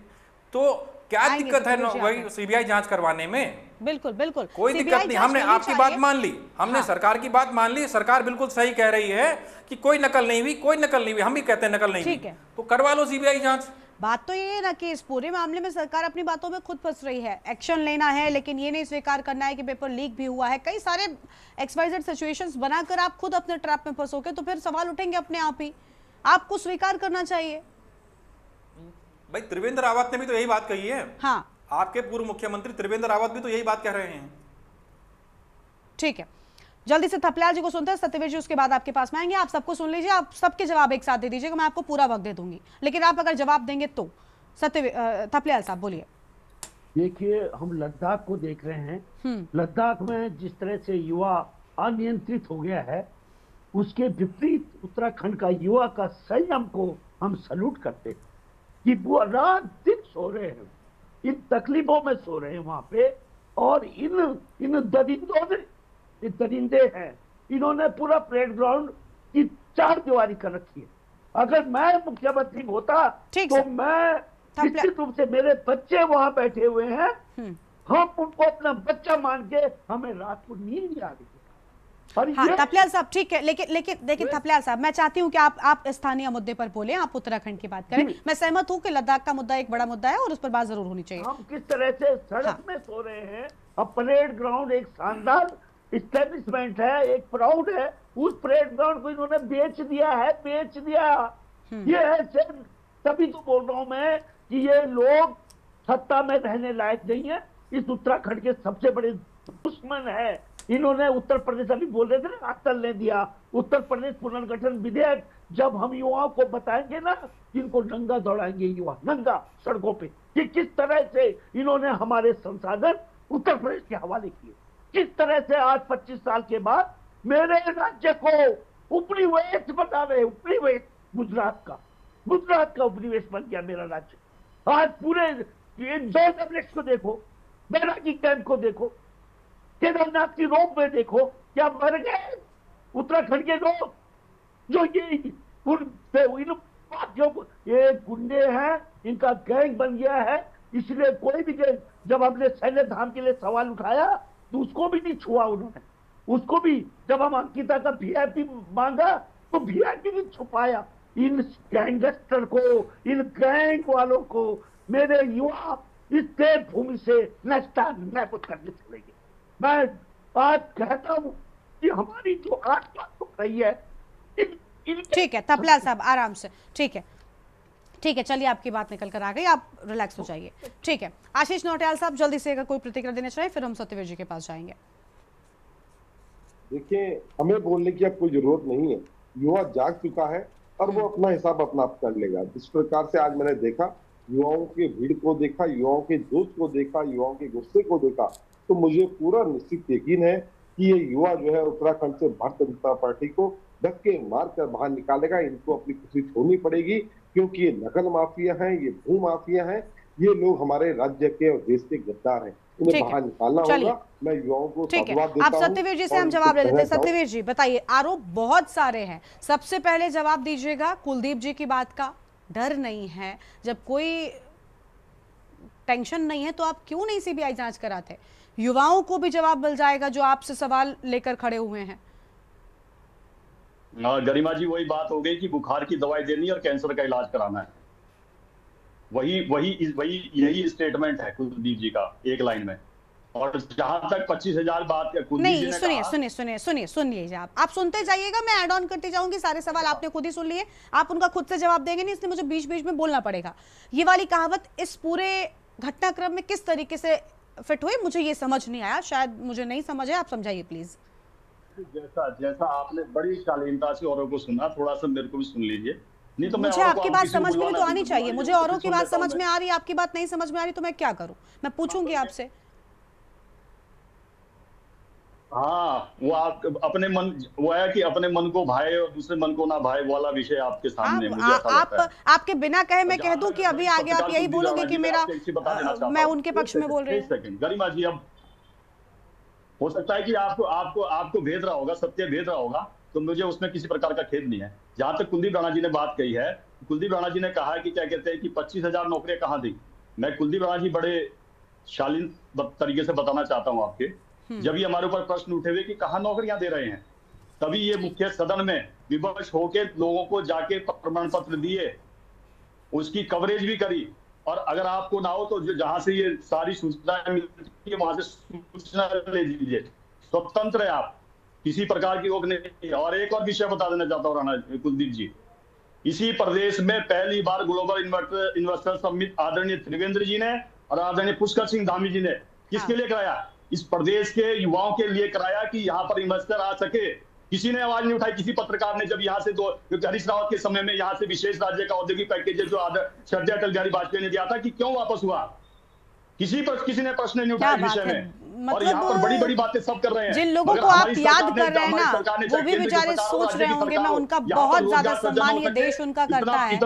L: तो क्या दिक्कत है वही सीबीआई जांच करवाने में?
A: बिल्कुल बिल्कुल,
L: कोई दिक्कत नहीं। हमने आपकी बात मान ली, हमने सरकार की बात मान ली। सरकार बिल्कुल सही कह रही है कि कोई नकल नहीं हुई, कोई नकल नहीं हुई। हम भी कहते हैं नकल नहीं हुई, तो करवा लो सीबीआई जांच।
A: बात तो ये है ना कि इस पूरे मामले में सरकार अपनी बातों में खुद फंस रही है। एक्शन लेना है लेकिन ये नहीं स्वीकार करना है कि पेपर लीक भी हुआ है। कई सारे XYZ सिचुएशंस बनाकर आप खुद अपने ट्रैप में फंसोगे तो फिर सवाल उठेंगे अपने आप ही। आपको स्वीकार करना चाहिए।
L: भाई त्रिवेंद्र रावत ने भी तो यही बात कही है।
A: हाँ,
L: आपके पूर्व मुख्यमंत्री त्रिवेंद्र रावत भी तो यही बात कह रहे हैं।
A: ठीक है, जल्दी से थपलियाल जी को सुनते हैं, सत्यवीर जी उसके बाद आपके पास में आएंगे। आप सबको सुन लीजिए, आप सबके जवाब एक साथ दे दीजिएगा, मैं आपको पूरा वक्त दे दूंगी, लेकिन आप अगर जवाब देंगे तो। थपलियाल साहब बोलिए।
O: देखिए, हम लद्दाख को देख रहे हैं। लद्दाख में जिस तरह से युवा अनियंत्रित हो गया है, उसके विपरीत उत्तराखंड का युवा का संयम को हम सल्यूट करते हैं कि वो रात दिन सो रहे हैं, इन तकलीफों में सो रहे हैं वहां पे। और इन दरिंदों ने, ये दरिंदे हैं, इन्होंने पूरा प्लेग ग्राउंड की 4 दीवारी कर रखी है। अगर मैं मुख्यमंत्री होता तो मैं निश्चित रूप से, मेरे बच्चे वहां बैठे हुए हैं, हम उनको अपना बच्चा मान के, हमें रात को नींद नहीं आ रही।
A: हाँ थपलियाल साहब ठीक है, लेकिन थपलियाल साहब मैं चाहती हूँ कि आप स्थानीय मुद्दे पर बोलें, आप उत्तराखंड की बात करें। मैं सहमत हूँ कि लद्दाख का मुद्दा एक बड़ा मुद्दा है और उस पर बात जरूर होनी चाहिए।
O: हम किस तरह से सड़क में सो रहे हैं। अब परेड ग्राउंड एक शानदार इस्टेब्लिशमेंट है, एक प्राउड है, उस परेड ग्राउंड को इन्होंने बेच दिया। ये ऐसे तभी तो बोल रहा हूं मैं कि ये लोग सत्ता में रहने लायक नहीं है। इस उत्तराखंड के सबसे बड़े दुश्मन है। इन्होंने उत्तर प्रदेश, अभी बोल रहे थे ना, अटल ने दिया उत्तर प्रदेश पुनर्गठन विधेयक। जब हम युवाओं को बताएंगे ना, इनको नंगा दौड़ाएंगे युवा, नंगा सड़कों पे, कि किस तरह से इन्होंने हमारे संसाधन उत्तर प्रदेश के हवाले किए, किस तरह से आज 25 साल के बाद मेरे राज्य को उपनिवेश बना रहे। उपनिवेश गुजरात का उपनिवेश बन गया मेरा राज्य। आज पूरे डब्ल्यूएक्स को देखो, बैरागी कैंप को देखो, केदारनाथ की रोप में देखो, क्या मर गए उत्तराखंड के लोग जो ये गुंडे हैं, इनका गैंग बन गया है। इसलिए कोई भी जब हमने सैन्य धाम के लिए सवाल उठाया तो उसको भी नहीं छुआ उन्होंने। उसको भी जब हम अंकिता का वीआईपी मांगा तो वीआईपी भी छुपाया। इन गैंगस्टर को, इन गैंग वालों को मेरे युवा इस देवभूमि से नाबूद करने चलेंगे। मैं आज कहता हूं कि हमारी जो आत्मा हो रही है।
A: ठीक है थपलियाल साहब, आराम से, ठीक है, चलिए आपकी बात निकल कर आ गई, आप रिलैक्स हो जाइए। ठीक है, आशीष नौटियाल साहब जल्दी से अगर कोई प्रतिक्रिया देना चाहे फिर हम सत्यवीर जी के पास जाएंगे।
N: देखिए, हमें बोलने की अब कोई जरूरत नहीं है। युवा जाग चुका है और वो अपना हिसाब अपना आप कर लेगा। जिस प्रकार से आज मैंने देखा, युवाओं के भीड़ को देखा, युवाओं के जोश को देखा, युवाओं के गुस्से को देखा, तो मुझे पूरा निश्चित यकीन है कि ये युवा जो है उत्तराखंड से भारतीय जनता पार्टी को धक्के मार कर बाहर निकालेगा। इनको अपनी खुशी छोड़नी पड़ेगी, क्योंकि ये नकल माफिया हैं, ये भू माफिया हैं, ये लोग हमारे राज्य के और देश के गद्दार हैं। इन्हें बाहर निकालना होगा। मैं युवाओं को साधुवाद देता हूं।
A: आप सत्यवीर जी से हम जवाब ले लेते हैं। सत्यवीर जी बताइए, आरोप बहुत सारे हैं, सबसे पहले जवाब दीजिएगा कुलदीप जी की बात का। डर नहीं है, जब कोई टेंशन नहीं है तो आप क्यों नहीं सीबीआई जांच कराते? युवाओं को भी जवाब मिल जाएगा जो आपसे सवाल लेकर खड़े हुए हैं।
K: गरिमा जी, वही बात हो गई कि बुखार की दवाई देनी और कैंसर का इलाज कराना है। वही यही स्टेटमेंट है कुलदीप जी का एक लाइन में। और जहां तक 25,000 बात
A: नहीं, सुन लीजिए, आप सुनते जाइएगा, मैं ऐड ऑन करती जाऊंगी। सारे सवाल आपने खुद ही सुन लिए, आप उनका खुद से जवाब देंगे नहीं, इसलिए मुझे बीच बीच में बोलना पड़ेगा। ये वाली कहावत इस पूरे घटनाक्रम में किस तरीके से फिट हुई, मुझे ये समझ नहीं आया। शायद मुझे नहीं समझ है, आप समझाइए प्लीज।
K: जैसा आपने बड़ी शालीनता से औरों को सुना, थोड़ा सा मेरे को भी सुन लीजिए। नहीं तो
A: मुझे आपकी बात समझ में भी तो आनी चाहिए। मुझे औरों की बात समझ में आ रही है, आपकी बात नहीं समझ में आ रही, तो मैं क्या करूं? मैं पूछूंगी आपसे।
K: हाँ, वो आप अपने मन, वो है कि अपने मन को भाए और दूसरे मन को ना भाए वाला विषय आपके सामने। मुझे ऐसा लगता है।
A: आपके बिना कहे मैं कह दूं कि अभी आगे आप यही बोलोगे कि मेरा, मैं उनके पक्ष में बोल रही हूँ।
K: गरिमा जी, अब हो सकता है कि आपको भेद रहा होगा, सत्य भेद रहा होगा, तो मुझे उसमें किसी प्रकार का खेद नहीं है। जहां तक कुलदीप राणा जी ने बात कही है, कुलदीप राणा जी ने कहा है कि क्या कहते हैं कि 25,000 नौकरियां कहां दी। मैं कुलदीप राणा जी बड़े शालीन तरीके से बताना चाहता हूं आपके, जब ये हमारे ऊपर प्रश्न उठे हुए कि कहां नौकरियां दे रहे हैं, तभी ये मुख्य सदन में विवश होकर लोगों को जाके प्रमाण पत्र दिए, उसकी कवरेज भी करी। और अगर आपको ना हो तो जहां से ये सारी सूचनाएं मिलती है वहां से सूचना ले लीजिए। स्वतंत्र है आप, किसी प्रकार की रोक नहीं। और एक और विषय बता देना चाहता हूँ राणा कुलदीप जी, इसी प्रदेश में पहली बार ग्लोबल इन्वेस्टर समिट आदरणीय त्रिवेंद्र जी ने और आदरणीय पुष्कर सिंह धामी जी ने किसके लिए कराया? इस प्रदेश के युवाओं के लिए कराया कि यहाँ पर इन्वेस्टर आ सके। किसी ने आवाज नहीं उठाई, किसी पत्रकार ने। जब यहाँ से हरीश रावत के समय में यहाँ से विशेष राज्य का औद्योगिक पैकेज जो श्रद्धेय अटल बिहारी वाजपेयी ने दिया था, कि क्यों वापस हुआ, किसी ने प्रश्न नहीं उठाया इस विषय में। और यहाँ पर बड़ी बड़ी बातें सब कर रहे हैं।
A: जिन लोगों को आप याद कर रहे हैं ना, वो भी बेचारे सोच रहे होंगे, मैं उनका बहुत ज्यादा सम्मान ये देश उनका करता है।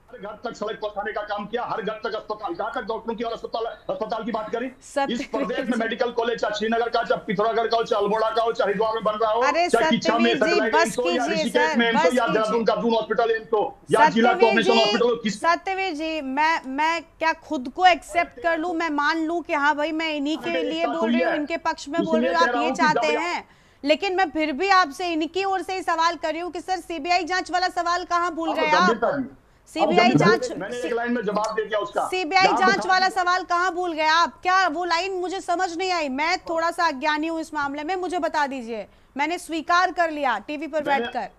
K: हर घर तक सड़क पहुंचाने का काम किया, हर घर तक अस्पताल, जहां तक डॉक्टरों की और अस्पताल की बात करी, इस प्रदेश में मेडिकल कॉलेज, चाहे श्रीनगर का, चाहे पिथौरागढ़ का हो, चाहे अल्मोड़ा का हो, चाहे हरिद्वार में बन रहा हो, चाहे किच्छा में, या ऋषिकेश में एम्स हो, या देहरादून का दून हॉस्पिटल एम्स हो, या जिला कोऑर्डिनेशन हॉस्पिटल हो।
A: सत्यवीर जी, मैं क्या खुद को एक्सेप्ट कर लूं, मैं मान लूं कि हाँ भाई मैं इन्हीं के लिए बोल रही हूँ, इनके पक्ष में बोल रही हूँ, आप ये चाहते हैं? लेकिन मैं फिर भी आपसे इनकी ओर से ही सवाल कर रही हूँ कि सर सीबीआई जांच वाला सवाल कहाँ भूल गए आप? सीबीआई जांच,
K: मैंने एक लाइन में जवाब दे दिया उसका।
A: सीबीआई जांच वाला सवाल कहाँ भूल गए आप? क्या वो लाइन मुझे समझ नहीं आई? मैं थोड़ा सा अज्ञानी हूँ इस मामले में, मुझे बता दीजिए। मैंने स्वीकार कर लिया टीवी पर बैठकर।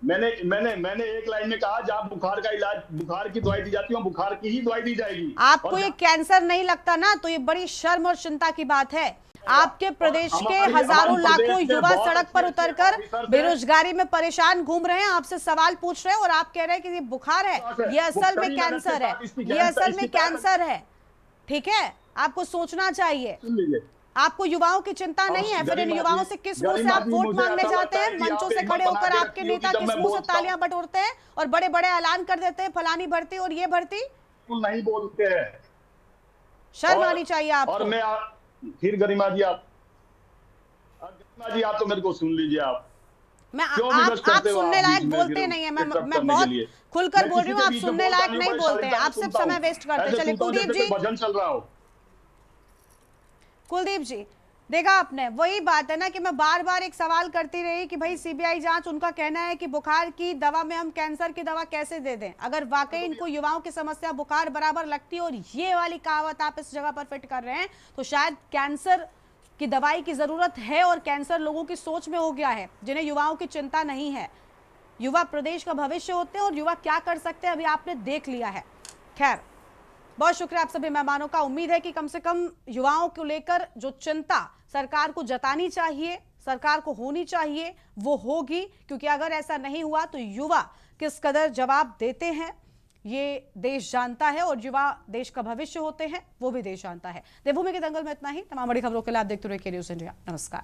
K: मैंने एक लाइन में कहा जहाँ बुखार का इलाज, बुखार की दवाई दी जाती है, बुखार की ही दवाई दी जाएगी।
A: आपको ये कैंसर नहीं लगता ना, तो ये बड़ी शर्म और चिंता की बात है। आपके प्रदेश के हजारों लाखों युवा सड़क पर उतरकर बेरोजगारी में परेशान घूम रहे हैं, आपसे सवाल पूछ रहे हैं और आप कह रहे हैं कि ये बुखार है, ये असल में कैंसर है, ये असल में कैंसर है। ठीक है, आपको सोचना चाहिए। आपको युवाओं की चिंता नहीं है, फिर इन युवाओं से किस मुंह से आप वोट मांगने जाते हैं? मंचों से खड़े होकर आपके नेता किस मुंह से तालियां बटोरते हैं और बड़े बड़े ऐलान कर देते हैं, फलानी भर्ती और ये भर्ती?
K: नहीं बोलते हैं,
A: शर्म आनी चाहिए आपको।
K: और मैं फिर गरिमा जी आप तो मेरे को सुन लीजिए। आप
A: सुनने लायक बोलते नहीं है। मैं बहुत खुलकर बोल रही हूँ, आप सुनने लायक नहीं बोलते हैं, आप सिर्फ समय वेस्ट करते हैं। चलिए कुलदीप जी,
K: भजन चल रहा हो।
A: कुलदीप जी, देखा आपने, वही बात है ना कि मैं बार बार एक सवाल करती रही कि भाई सीबीआई जांच, उनका कहना है कि बुखार की दवा में हम कैंसर की दवा कैसे दे दें? अगर वाकई इनको युवाओं की समस्या बुखार बराबर लगती है और ये वाली कहावत आप इस जगह पर फिट कर रहे हैं, तो शायद कैंसर की दवाई की जरूरत है और कैंसर लोगों की सोच में हो गया है, जिन्हें युवाओं की चिंता नहीं है। युवा प्रदेश का भविष्य होते हैं और युवा क्या कर सकते हैं अभी आपने देख लिया है। खैर, बहुत शुक्रिया आप सभी मेहमानों का। उम्मीद है कि कम से कम युवाओं को लेकर जो चिंता सरकार को जतानी चाहिए, सरकार को होनी चाहिए, वो होगी, क्योंकि अगर ऐसा नहीं हुआ तो युवा किस कदर जवाब देते हैं ये देश जानता है और युवा देश का भविष्य होते हैं, वो भी देश जानता है। देवभूमि के दंगल में इतना ही। तमाम बड़ी खबरों के लिए आप देखते रहिए के न्यूज़ इंडिया। नमस्कार।